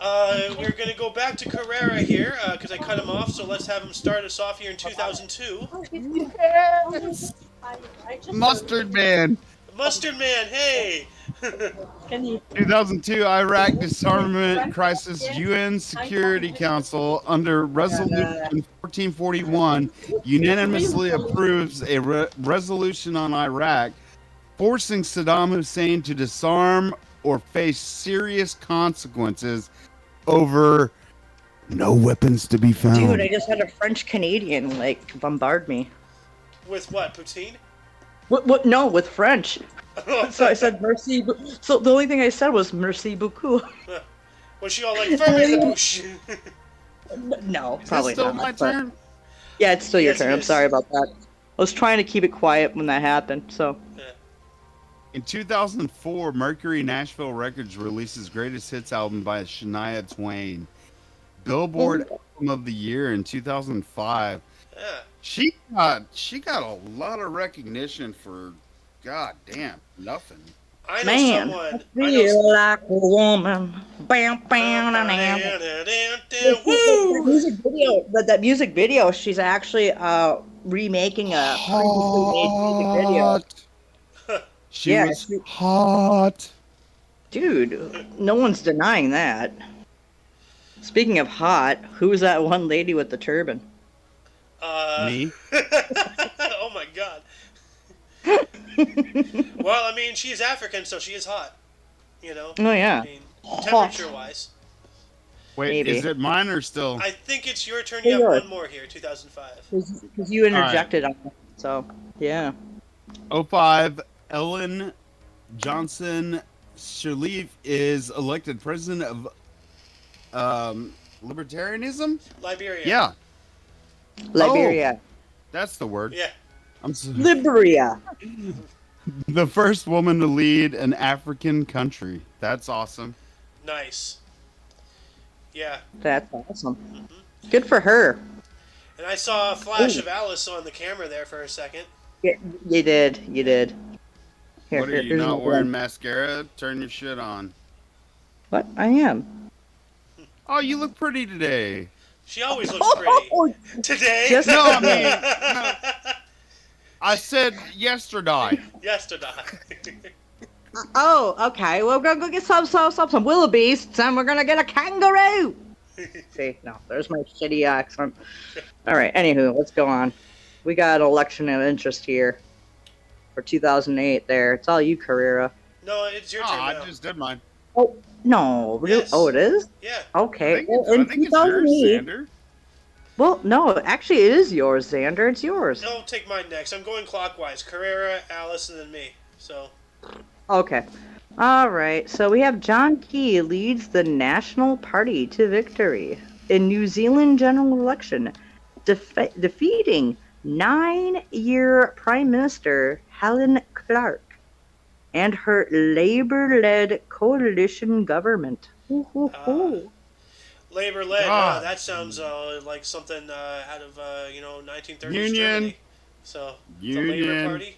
We're going to go back to Carrera here, because I cut him off, so let's have him start us off here in 2002. Mustard Man. Mustard Man, hey! 2002 Iraq disarmament crisis. UN Security Council under Resolution 1441 unanimously approves a resolution on Iraq forcing Saddam Hussein to disarm or face serious consequences over no weapons to be found. Dude, I just had a French Canadian bombard me. With what, poutine? What? No, with French. So I said merci. So the only thing I said was merci beaucoup. Was she all like, ferme la bouche? No, Is probably it still not. my but- turn? Yeah, it's still your Yes, it turn. I'm is. sorry about that. I was trying to keep it quiet when that happened. So In 2004, Mercury Nashville Records releases Greatest Hits album by Shania Twain. Billboard Album of the Year in 2005. Yeah. She got a lot of recognition for, god damn, nothing. I know man, someone. I feel like a woman. Bam, bam, bam, bam. Woo! That music video, she's actually remaking a previously made music video. She Yeah, was hot. Dude, no one's denying that. Speaking of hot, who's that one lady with the turban? Me? Oh my god. Well, I mean, she's African, so she is hot. You know? Oh yeah. I mean, temperature-wise. Wait, Maybe. is it mine or still? I think it's your turn. Hey, You have yours. one more here, 2005. Because you interjected on it. So, yeah. 05, Ellen Johnson Sirleaf is elected president of libertarianism? Liberia. Yeah, Liberia. that's the word. Yeah. I'm so, Liberia. the first woman to lead an African country. That's awesome. Nice. Yeah. That's awesome. Good for her. And I saw a flash of Alice on the camera there for a second. Yeah, you did. You did. Here, What are you here's not another wearing one. mascara? Turn your shit on. What? I am. Oh, you look pretty today. She always looks pretty. Today? Just- No, I mean, no. I said yesterday. Yesterday. Oh, okay. Well, we're gonna go get some wildebeests, and we're gonna get a kangaroo. See, no, there's my shitty accent. All right. Anywho, let's go on. We got election of interest here for 2008. There, it's all you, Carrera. No, it's your Oh, turn I now. just did mine. Oh, No. Yes. Oh, it is? Yeah. Okay. I think it's yours, Xander. Well, no, actually, it is yours, Xander. It's yours. No, take mine next. I'm going clockwise. Carrera, Alice, and then me. So. Okay. All right. So we have John Key leads the National Party to victory in New Zealand general election, defeating 9-year Prime Minister Helen Clark and her Labour-led coalition government. Labor-led. God. That sounds like something out of 1930s Union. Germany. So the Labor Union. Party.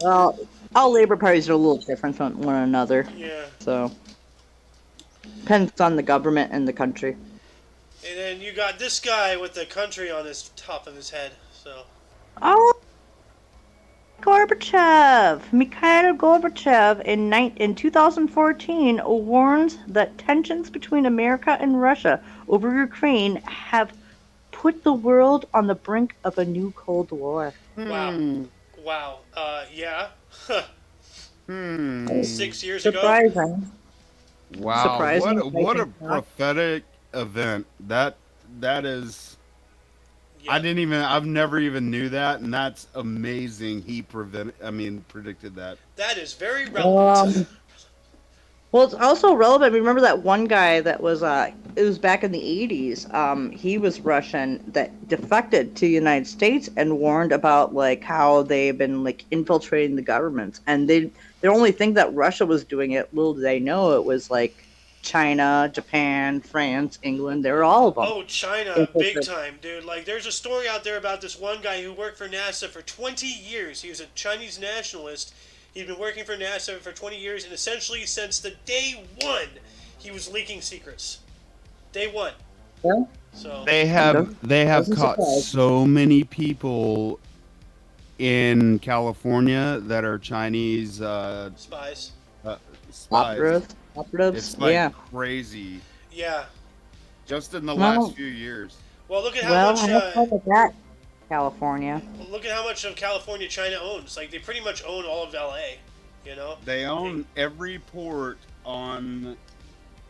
Well, all Labor parties are a little different from one another. Yeah. So depends on the government and the country. And then you got this guy with the country on his top of his head. So. Oh, Mikhail Gorbachev in 2014 warns that tensions between America and Russia over Ukraine have put the world on the brink of a new Cold War. Wow. Yeah. 6 years Surprising. ago. Wow. Surprising. What a prophetic event. That is. Yeah. I've never even knew that, and that's amazing. He predicted that. That is very relevant. Well, it's also relevant. Remember that one guy that was, it was back in the 80s. He was Russian that defected to the United States and warned about, like, how they've been, like, infiltrating the government. And they only think that Russia was doing it. Little did they know it was, like, China, Japan, France, England. They were all of them. Oh, China, big time, dude. Like, there's a story out there about this one guy who worked for NASA for 20 years. He was a Chinese nationalist. He'd been working for NASA for 20 years, and essentially since the day one, he was leaking secrets. Day one. Yeah. So They have caught so many people in California that are Chinese spies. spies. Operatives. It's like crazy. Yeah. Just in the last few years. Well, look at how much. California. Look at how much of California China owns. Like, they pretty much own all of LA. You know. They own every port on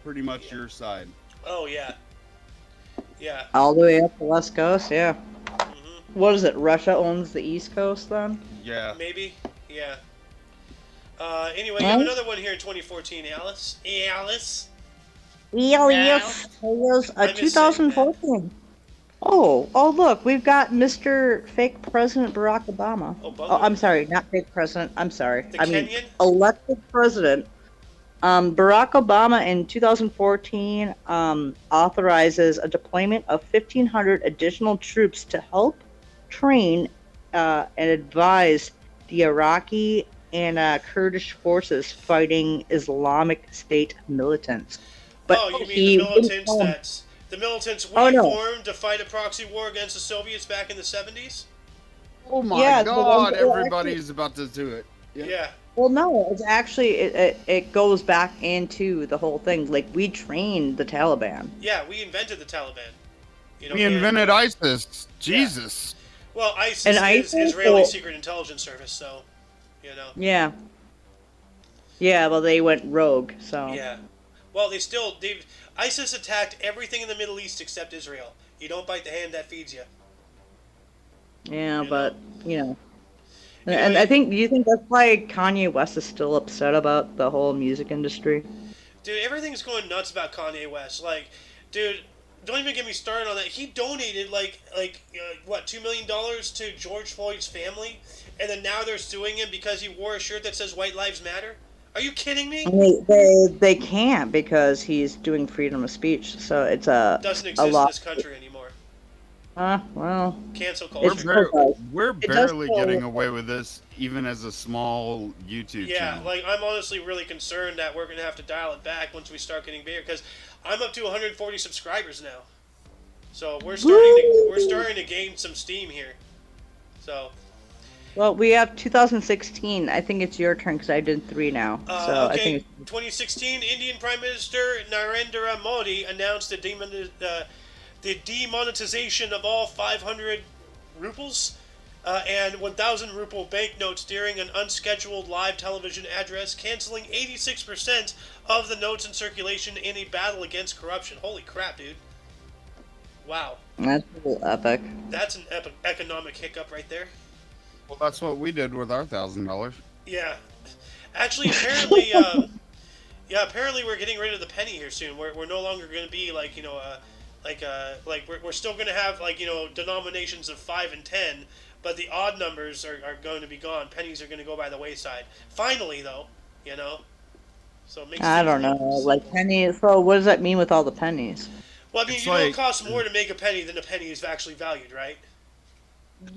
pretty much your side. Oh yeah. Yeah. All the way up the West Coast. Yeah. Mm-hmm. What is it? Russia owns the East Coast then? Yeah. Maybe. Yeah. Anyway, you have another one here in 2014, Alice. Alice. Yes. 2014. Oh, look, we've got Mr. Fake President Barack Obama. Oh, I'm sorry, not fake president. I'm sorry. The Kenyan? Elected president. Barack Obama in 2014 authorizes a deployment of 1,500 additional troops to help train and advise the Iraqi and Kurdish forces fighting Islamic State militants. But you mean the militants formed to fight a proxy war against the Soviets back in the 70s? Oh my God! Everybody's about to do it. Yeah. Well, no, it's actually it goes back into the whole thing. Like, we trained the Taliban. Yeah, we invented the Taliban. We invented ISIS. Jesus. Yeah. Well, ISIS is Israeli Secret Intelligence Service, so Yeah. Yeah. Well, they went rogue. So. Yeah. Well, ISIS attacked everything in the Middle East except Israel. You don't bite the hand that feeds you. Yeah, but and I think, do you think that's why Kanye West is still upset about the whole music industry? Dude, everything's going nuts about Kanye West. Like, dude, don't even get me started on that. He donated what, $2 million to George Floyd's family, and then now they're suing him because he wore a shirt that says "White Lives Matter." Are you kidding me? They can't because he's doing freedom of speech. So it's doesn't exist in this country anymore. Well, cancel culture. We're barely getting away with this, even as a small YouTube channel. Yeah, like, I'm honestly really concerned that we're gonna have to dial it back once we start getting bigger, because I'm up to 140 subscribers now. So we're starting to gain some steam here. So. Well, we have 2016. I think it's your turn because I did 3 now. So okay. I think 2016, Indian Prime Minister Narendra Modi announced the demonetization of all 500 rupees and 1,000 ruble banknotes during an unscheduled live television address, canceling 86% of the notes in circulation in a battle against corruption. Holy crap, dude. Wow. That's a little epic. That's an epic economic hiccup right there. Well, that's what we did with our $1,000. Yeah. Actually, apparently, apparently we're getting rid of the penny here soon. We're no longer going to be like, we're still going to have denominations of 5 and 10, but the odd numbers are going to be gone. Pennies are going to go by the wayside. Finally, though, so it makes I don't know, like pennies. So what does that mean with all the pennies? Well, I mean, it costs more to make a penny than a penny is actually valued, right?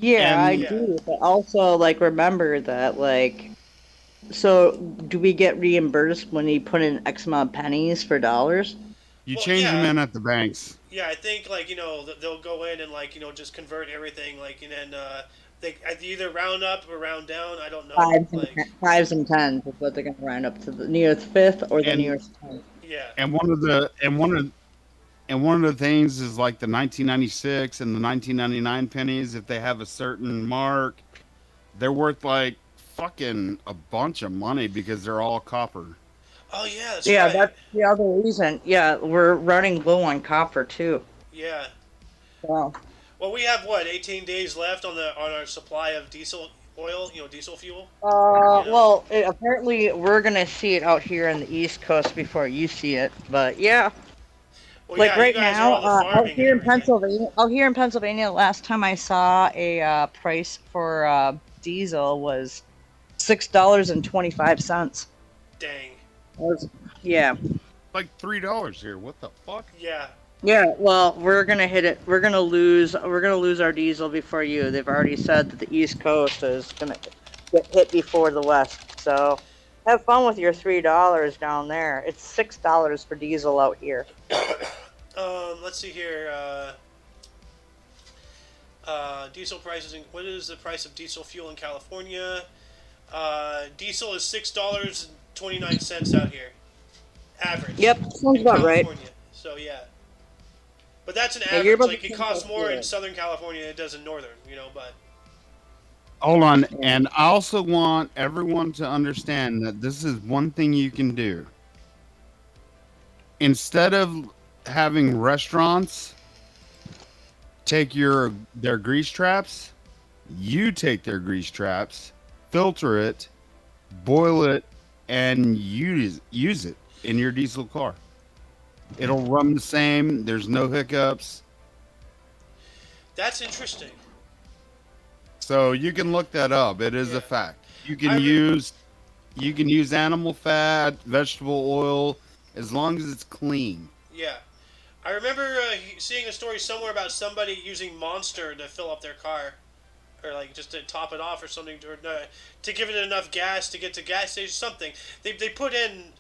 Yeah, I do. But also, remember that, so do we get reimbursed when you put in X amount of pennies for dollars? You change them in at the banks. Yeah, I think, they'll go in and, just convert everything, and then they either round up or round down. I don't know. Fives and tens is what they're going to round up to, the nearest fifth or the nearest tenth. Yeah. And one of the things is like the 1996 and the 1999 pennies. If they have a certain mark, they're worth fucking a bunch of money because they're all copper. Oh yeah, that's right. That's the other reason. Yeah, we're running low on copper too. Yeah. Wow. Well, we have 18 days left on our supply of diesel oil, diesel fuel. Well, apparently we're gonna see it out here on the East Coast before you see it, but yeah. Well, right now, out here in Pennsylvania, last time I saw a price for diesel was $6.25. Dang. Yeah. Like $3 here. What the fuck? Yeah. Yeah. Well, we're gonna hit it. We're gonna lose our diesel before you. They've already said that the East Coast is gonna get hit before the West. So, have fun with your $3 down there. It's $6 for diesel out here. Let's see here. Diesel prices. What is the price of diesel fuel in California? Diesel is $6.29 out here. Average. Yep, sounds about right. So yeah. But that's an average. It costs more in Southern California than it does in Northern, but. Hold on. And I also want everyone to understand that this is one thing you can do. Instead of having restaurants take their grease traps, you take their grease traps, filter it, boil it, and use it in your diesel car. It'll run the same. There's no hiccups. That's interesting. So you can look that up. It is a fact. You can use animal fat, vegetable oil, as long as it's clean. Yeah. I remember seeing a story somewhere about somebody using Monster to fill up their car. Or just to top it off or something, or to give it enough gas to get to gas station, something. They put in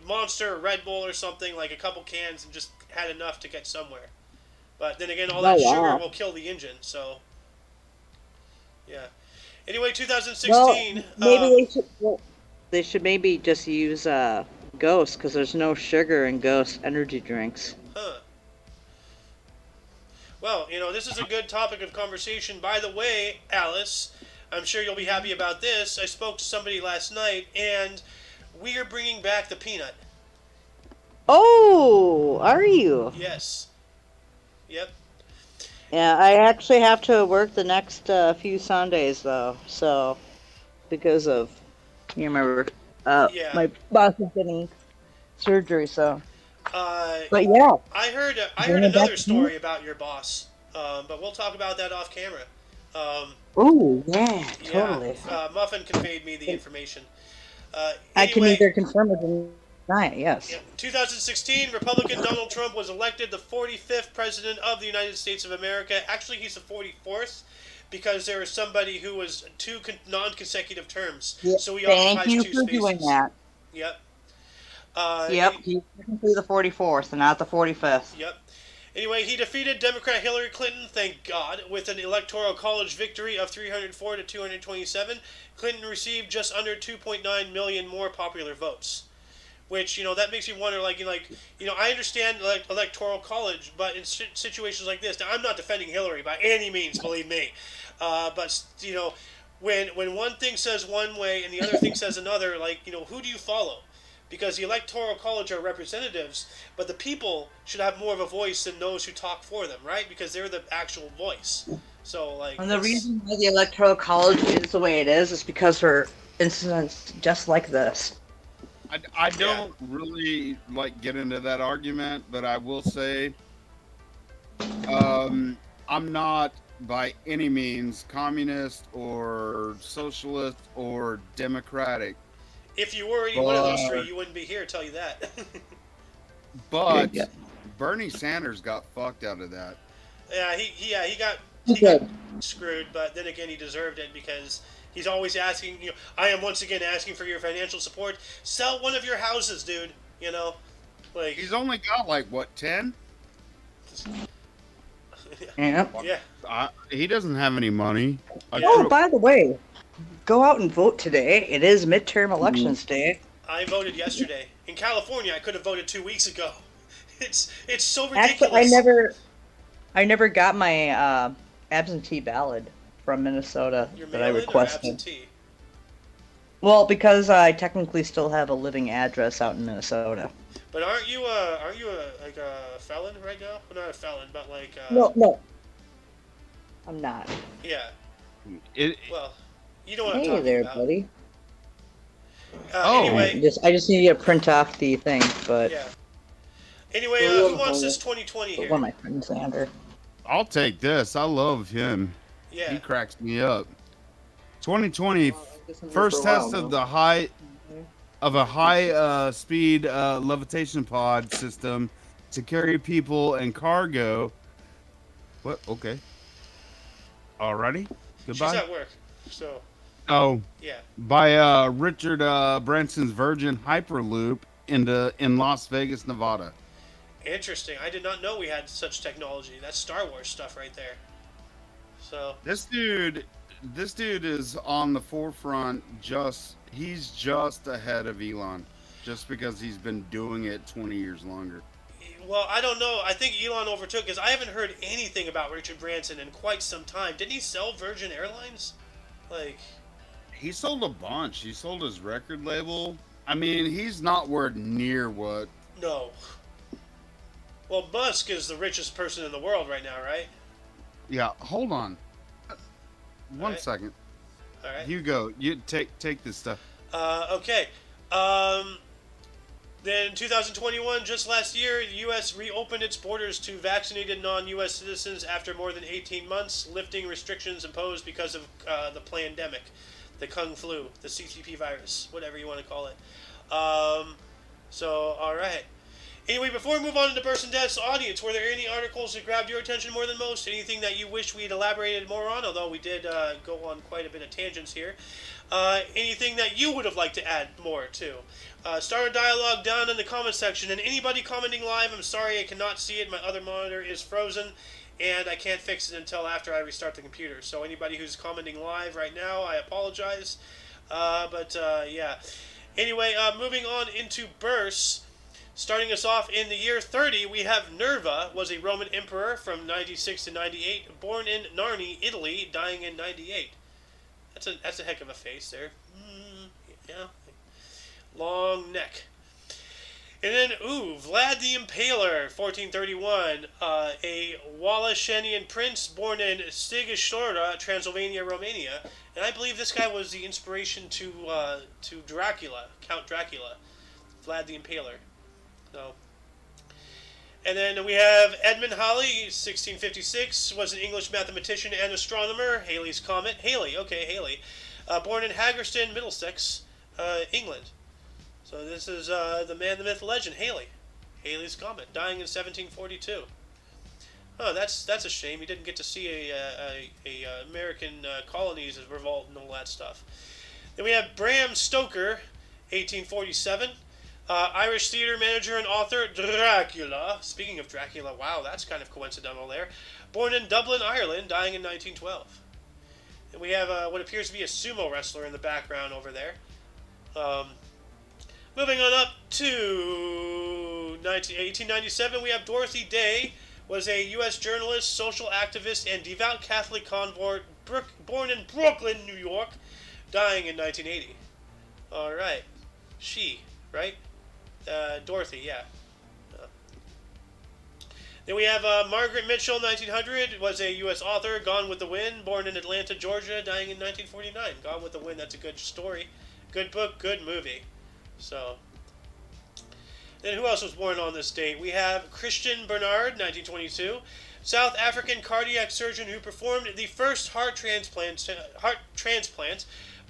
Monster or Red Bull or something, a couple cans, and just had enough to get somewhere. But then again, all that sugar will kill the engine, so yeah. Anyway, 2016. Well, maybe they should maybe just use Ghost, because there's no sugar in Ghost energy drinks. Huh. Well, this is a good topic of conversation. By the way, Alice, I'm sure you'll be happy about this. I spoke to somebody last night, and we are bringing back the peanut. Oh, are you? Yes. Yep. Yeah, I actually have to work the next few Sundays, though, so, because of, you remember, my boss is getting surgery, so. But yeah, I heard another story about your boss, but we'll talk about that off camera. Oh yeah, totally. Muffin conveyed me the information. I can either confirm or deny it. Yes. 2016, Republican Donald Trump was elected the 45th president of the United States of America. Actually, he's the 44th because there was somebody who was two non-consecutive terms. Yep. So he occupies two spaces. Thank you for doing that. Yep. He's technically the 44th and not the 45th. Yep. Anyway, he defeated Democrat Hillary Clinton, thank God, with an electoral college victory of 304 to 227. Clinton received just under 2.9 million more popular votes, which, that makes me wonder, I understand, electoral college, but in situations like this, now I'm not defending Hillary by any means, believe me, but, when one thing says one way and the other thing says another, who do you follow? Because the electoral college are representatives, but the people should have more of a voice than those who talk for them, right? Because they're the actual voice. So, and the reason why the electoral college is the way it is because for incidents just like this. I don't really get into that argument, but I will say, I'm not by any means communist or socialist or democratic. If you were any one of those three, you wouldn't be here. Tell you that. But Bernie Sanders got fucked out of that. Yeah, he got screwed, but then again, he deserved it because he's always asking. I am once again asking for your financial support. Sell one of your houses, dude. He's only got 10. Yeah. He doesn't have any money. Oh, by the way, go out and vote today. It is midterm elections day. I voted yesterday. In California, I could have voted 2 weeks ago. It's so ridiculous. Actually, I never got my absentee ballot from Minnesota that I requested. Absentee? Well, because I technically still have a living address out in Minnesota. But aren't you a felon right now? Well, not a felon, but No. I'm not. Yeah. Well, you know what I'm Hey talking there, about. buddy. Anyway. I just need to print off the thing, but. Yeah. Anyway, who wants this 2020 here? One of my friends, Xander. I'll take this. I love him. Yeah. He cracks me up. 2020, first test of the high speed levitation pod system to carry people and cargo. What? Okay. Alrighty. Goodbye. She's at work, so. Oh. Yeah. By Richard Branson's Virgin Hyperloop in Las Vegas, Nevada. Interesting. I did not know we had such technology. That's Star Wars stuff right there. So. This dude is on the forefront. He's just ahead of Elon, just because he's been doing it 20 years longer. Well, I don't know. I think Elon overtook because I haven't heard anything about Richard Branson in quite some time. Didn't he sell Virgin Airlines? He sold a bunch. He sold his record label. I mean, he's not worth near what. No. Well, Musk is the richest person in the world right now, right? Yeah. Hold on. One second. All right. You go. You take this stuff. Okay. Then in 2021, just last year, the U.S. reopened its borders to vaccinated non-U.S. citizens after more than 18 months, lifting restrictions imposed because of the pandemic, the Kung Flu, the CCP virus, whatever you want to call it. All right. Anyway, before we move on to the Burst and Death's audience, were there any articles that grabbed your attention more than most? Anything that you wish we'd elaborated more on, although we did go on quite a bit of tangents here? Anything that you would have liked to add more to? Start a dialogue down in the comment section. And anybody commenting live, I'm sorry I cannot see it. My other monitor is frozen, and I can't fix it until after I restart the computer. So anybody who's commenting live right now, I apologize. Yeah. Anyway, moving on into Bursts. Starting us off in the year 30, we have Nerva, was a Roman emperor from 96 to 98, born in Narni, Italy, dying in 98. That's a heck of a face there. Yeah. Long neck. And then, Vlad the Impaler, 1431, a Wallachenian prince born in Sighișoara, Transylvania, Romania. And I believe this guy was the inspiration to Dracula, Count Dracula, Vlad the Impaler. So. And then we have Edmund Halley, 1656, was an English mathematician and astronomer. Halley's Comet. Halley, okay, Halley. Born in Haggerston, Middlesex, England. So this is the man, the myth, legend, Halley. Halley's Comet, dying in 1742. Oh, that's a shame. He didn't get to see a American colonies revolt and all that stuff. Then we have Bram Stoker, 1847. Irish theater manager and author, Dracula. Speaking of Dracula, wow, that's kind of coincidental there. Born in Dublin, Ireland, dying in 1912. And we have what appears to be a sumo wrestler in the background over there. Moving on up, to 1897, we have Dorothy Day, was a U.S. journalist, social activist, and devout Catholic convert, born in Brooklyn, New York, dying in 1980. All right. She, right? Dorothy, yeah. Then we have Margaret Mitchell, 1900, was a U.S. author, Gone with the Wind, born in Atlanta, Georgia, dying in 1949. Gone with the Wind, that's a good story. Good book, good movie. So, then who else was born on this date? We have Christian Bernard, 1922, South African cardiac surgeon who performed the first heart transplant,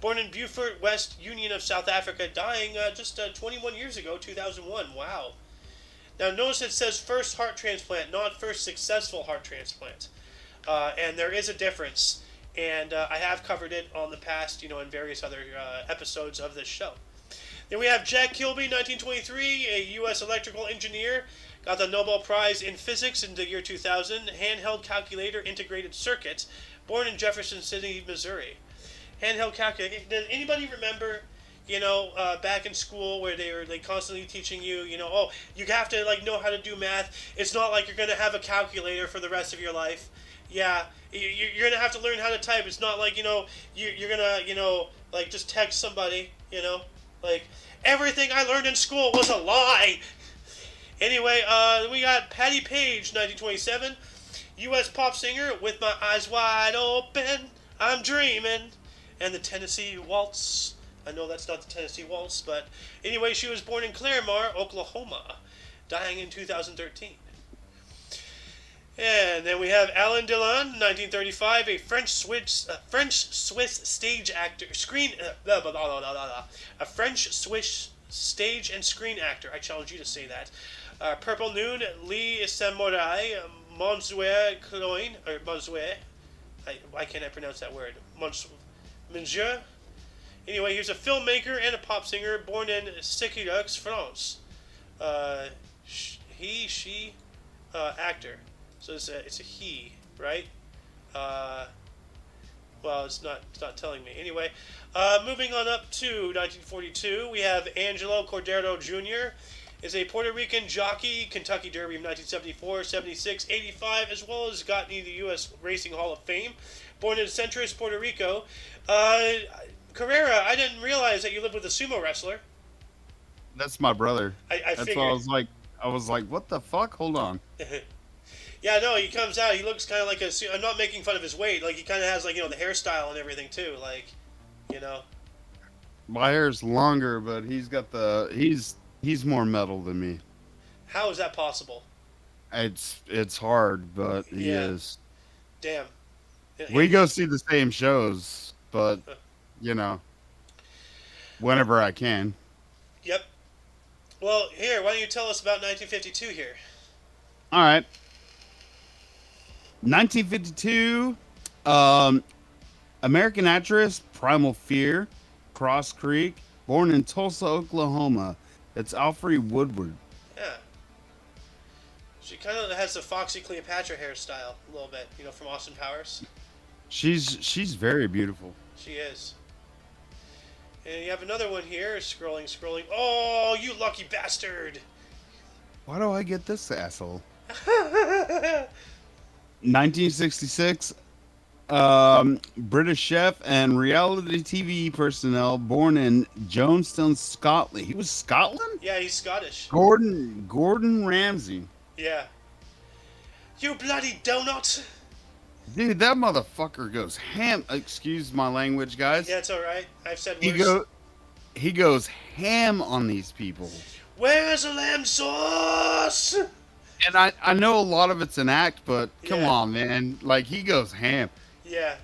born in Beaufort, West Union of South Africa, dying just 21 years ago, 2001. Wow. Now notice it says first heart transplant, not first successful heart transplant. And there is a difference. And I have covered it on the past, in various other episodes of this show. Then we have Jack Kilby, 1923, a U.S. electrical engineer. Got the Nobel Prize in Physics in the year 2000. Handheld calculator integrated circuit. Born in Jefferson City, Missouri. Handheld calculator. Does anybody remember, back in school where they were constantly teaching you, oh, you have to know how to do math. It's not like you're going to have a calculator for the rest of your life. Yeah, you're going to have to learn how to type. It's not like, you're going to, just text somebody, everything I learned in school was a lie. Anyway, we got Patti Page, 1927, U.S. pop singer, With My Eyes Wide Open, I'm Dreaming, and the Tennessee Waltz. I know that's not the Tennessee Waltz, but anyway, she was born in Claremore, Oklahoma, dying in 2013. And then we have Alain Delon, 1935, a French-Swiss stage actor, a French-Swiss stage and screen actor. I challenge you to say that. Purple Noon, Lee Samurai, Monsieur Cloyne, or Monsieur, why can't I pronounce that word? Monsieur. Anyway, he was a filmmaker and a pop singer born in Séquilux, France. She, actor. So it's a he, right? Well, it's not telling me. Anyway, moving on up to 1942, we have Angelo Cordero Jr. is a Puerto Rican jockey, Kentucky Derby of 1974, 76, 85, as well as gotten into the U.S. Racing Hall of Fame. Born in Centris, Puerto Rico. Carrera, I didn't realize that you lived with a sumo wrestler. That's my brother. That's figured. Why I was like, what the fuck? Hold on. Yeah, no, he comes out, he looks kind of like I'm not making fun of his weight, he kind of has, the hairstyle and everything, too, My hair's longer, but he's got he's more metal than me. How is that possible? It's hard, but he is. Damn. We go see the same shows, but, whenever I can. Yep. Well, here, why don't you tell us about 1952 here? All right. 1952, American actress, Primal Fear, Cross Creek, born in Tulsa, Oklahoma. It's Alfre Woodward. Yeah. She kind of has the Foxy Cleopatra hairstyle a little bit, from Austin Powers. She's very beautiful. She is. And you have another one here, scrolling. Oh, you lucky bastard! Why do I get this asshole? 1966, British chef and reality TV personnel born in Jonestown, Scotland. He was Scotland? Yeah, he's Scottish. Gordon Ramsay. Yeah. You bloody donut! Dude, that motherfucker goes ham. Excuse my language, guys. Yeah, it's all right. I've said worse. He goes ham on these people. Where's the lamb sauce? And I know a lot of it's an act, but come on, man. He goes ham. Yeah.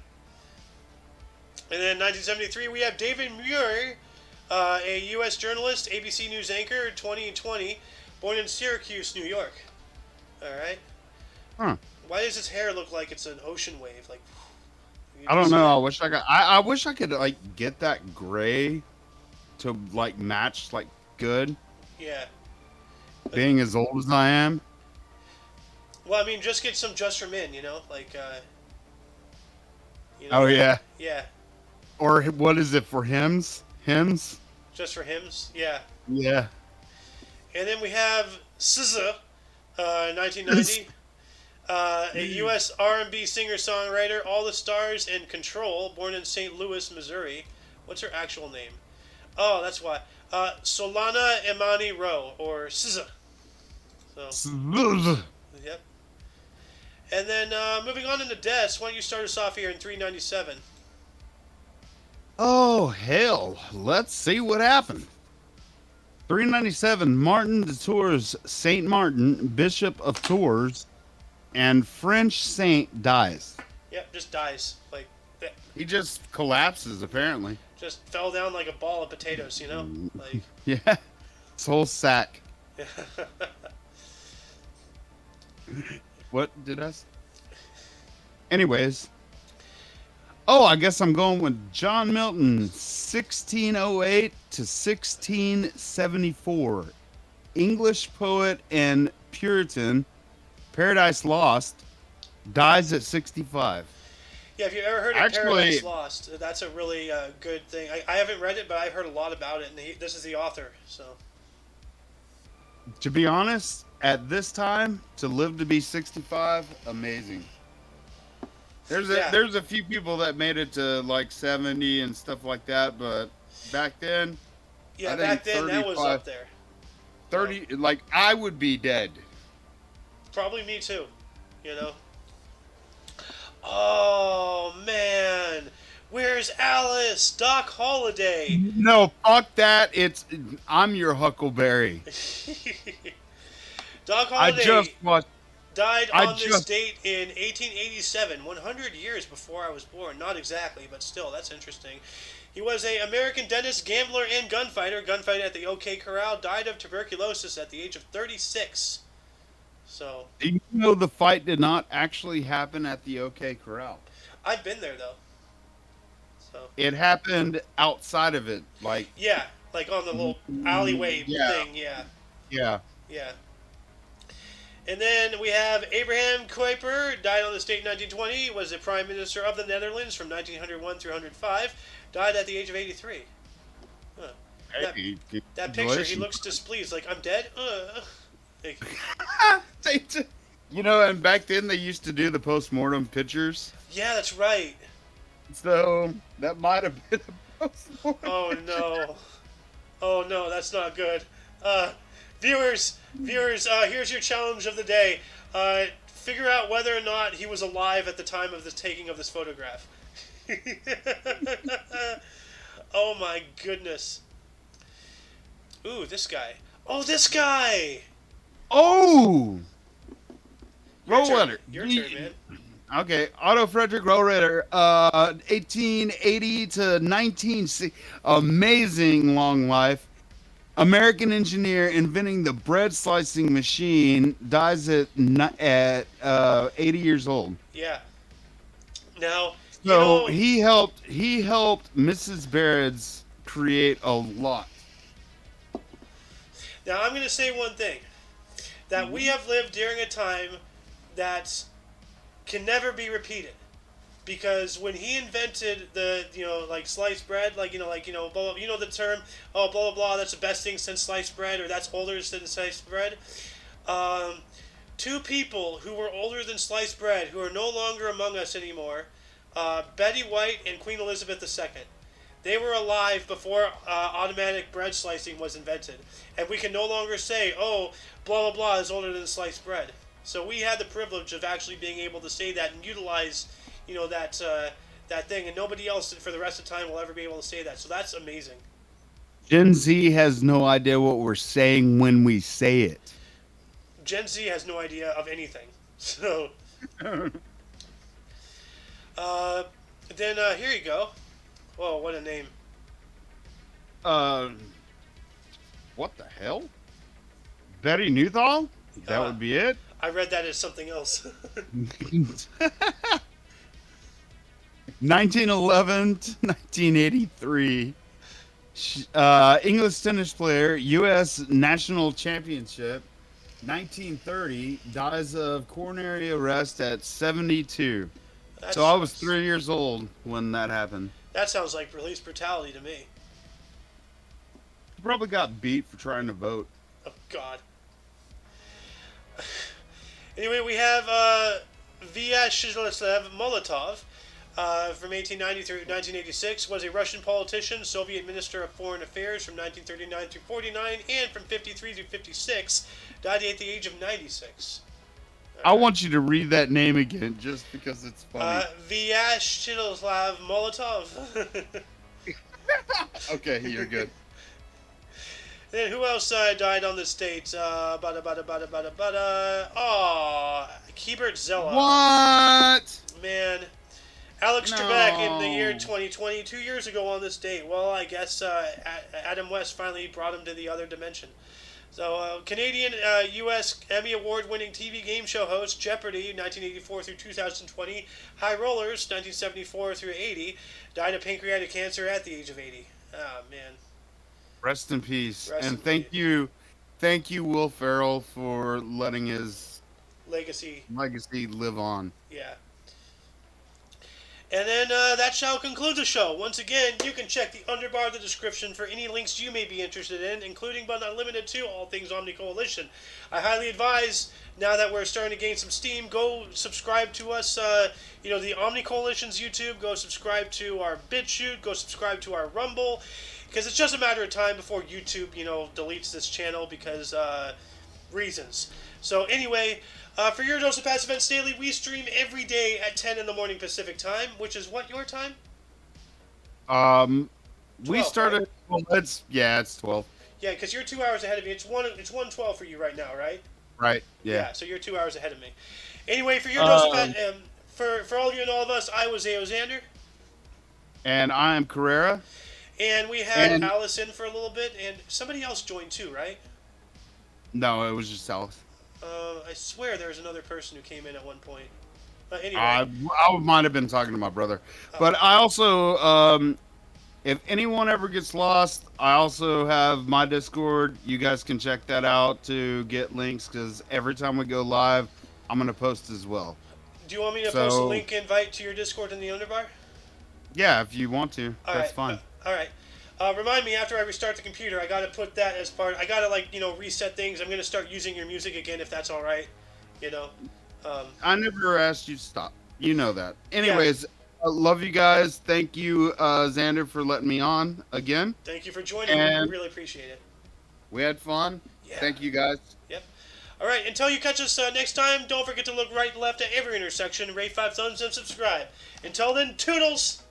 And then 1973, we have David Muir, a U.S. journalist, ABC News anchor, 2020, born in Syracuse, New York. All right. Huh. Why does his hair look like it's an ocean wave? I don't know. I wish I could get that gray to match good. Yeah. Being as old as I am. Well, I mean, just get some just from in, Oh yeah. Yeah. Or what is it for hymns? Hymns? Just for hymns? Yeah. Yeah. And then we have SZA, 1990. A U.S. R&B singer-songwriter, All the Stars and Control, born in St. Louis, Missouri. What's her actual name? Oh, that's why. Solana Imani Rowe, or SZA. So, yep. And then moving on into deaths, why don't you start us off here in 397? Oh, hell. Let's see what happened. 397, Martin de Tours, Saint Martin, Bishop of Tours, and French saint dies. Yep, just dies. Like, he just collapses, apparently. Just fell down like a ball of potatoes, you know? Like, yeah. His whole sack. What did I say? Anyways. Oh, I guess I'm going with John Milton, 1608 to 1674. English poet and Puritan, Paradise Lost, dies at 65. Yeah, if you've ever heard of Paradise Lost, that's a really good thing. I haven't read it, but I've heard a lot about it, and this is the author, so. To be honest, at this time, to live to be 65, amazing. There's a few people that made it to like 70 and stuff like that, but back then, yeah, back then that was up there. 30, like I would be dead. Probably me too, you know. Oh man, where's Alice? Doc Holliday. No, fuck that. I'm your Huckleberry. Doc Holliday. I just watched. Died on this date in 1887, 100 years before I was born. Not exactly, but still, that's interesting. He was an American dentist, gambler, and gunfighter. Gunfighter at the OK Corral. Died of tuberculosis at the age of 36. So. Do you know the fight did not actually happen at the OK Corral? I've been there, though. So. It happened outside of it, like. Yeah, like on the little alleyway thing, yeah. Yeah. Yeah. And then we have Abraham Kuyper, died on this date in 1920, was the Prime Minister of the Netherlands from 1901 through 105, died at the age of 83. Huh. That picture, he looks displeased, like, I'm dead? You know, and back then they used to do the post-mortem pictures. Yeah, that's right. So, that might have been a post-mortem Oh no, that's not good. Viewers, here's your challenge of the day. Figure out whether or not he was alive at the time of the taking of this photograph. Oh my goodness. Ooh, this guy. Oh, this guy! Oh! Rollrider. Your turn, man. Okay, Otto Frederick Rollrider, 1880 to 1960. Amazing long life. American engineer inventing the bread slicing machine, dies at 80 years old. Yeah. Now, so he helped Mrs. Baird's create a lot. Now I'm going to say one thing, that we have lived during a time that can never be repeated. Because when he invented the, like sliced bread, blah, blah, the term, oh, blah, blah, blah, that's the best thing since sliced bread, or that's older than sliced bread. Two people who were older than sliced bread, who are no longer among us anymore, Betty White and Queen Elizabeth II. They were alive before automatic bread slicing was invented. And we can no longer say, oh, blah, blah, blah is older than sliced bread. So we had the privilege of actually being able to say that and utilize that thing, and nobody else for the rest of the time will ever be able to say that. So that's amazing. Gen Z has no idea what we're saying when we say it. Gen Z has no idea of anything. So, then here you go. Whoa, what a name. What the hell? Betty Newthall? That would be it? I read that as something else. 1911 to 1983. English tennis player, U.S. National Championship. 1930, dies of coronary arrest at 72. So I was 3 years old when that happened. That sounds like police brutality to me. He probably got beat for trying to vote. God. Anyway, we have Vyacheslav Molotov. From 1890 through 1986, was a Russian politician, Soviet Minister of Foreign Affairs from 1939 through 49, and from 53 through 56, died at the age of 96. I want you to read that name again, just because it's funny. Vyacheslav Molotov. Okay, you're good. Then who else died on this date? Hebert Zella. What? Man. Alex Trebek in the year 2020, 2 years ago on this date. Well, I guess Adam West finally brought him to the other dimension. So, Canadian U.S. Emmy Award-winning TV game show host, Jeopardy! 1984 through 2020, High Rollers 1974 through 80, died of pancreatic cancer at the age of 80. Oh, man. Rest in peace. Rest and in thank you, Will Ferrell, for letting his legacy live on. Yeah. And then that shall conclude the show. Once again, you can check the underbar of the description for any links you may be interested in, including but not limited to all things OMNI Coalition. I highly advise, now that we're starting to gain some steam, go subscribe to us, the OMNI Coalition's YouTube, go subscribe to our BitChute, go subscribe to our Rumble, because it's just a matter of time before YouTube, deletes this channel because reasons. So anyway, for your dose of past events daily, we stream every day at 10 in the morning Pacific time, which is what your time? 12, we started. Right? Well, it's 12. Yeah, because you're 2 hours ahead of me. It's 1:12 for you right now, right? Right. Yeah. So you're 2 hours ahead of me. Anyway, for your dose of past, for all of you and all of us, I was Xander. And I am Carrera. And we had Alice in for a little bit, and somebody else joined too, right? No, it was just Alice. I swear there was another person who came in at one point. Anyway. I might have been talking to my brother. But I also, if anyone ever gets lost, I also have my Discord. You guys can check that out to get links, because every time we go live, I'm going to post as well. Do you want me to post a link invite to your Discord in the underbar? Yeah, if you want to. That's fine. All right. Remind me after I restart the computer. I gotta put that as part. I gotta reset things. I'm gonna start using your music again if that's all right. I never asked you to stop. You know that. Anyways, I love you guys. Thank you, Xander, for letting me on again. Thank you for joining me. I really appreciate it. We had fun. Yeah. Thank you guys. Yep. All right. Until you catch us next time, don't forget to look right and left at every intersection, rate 5 thumbs, and subscribe. Until then, toodles.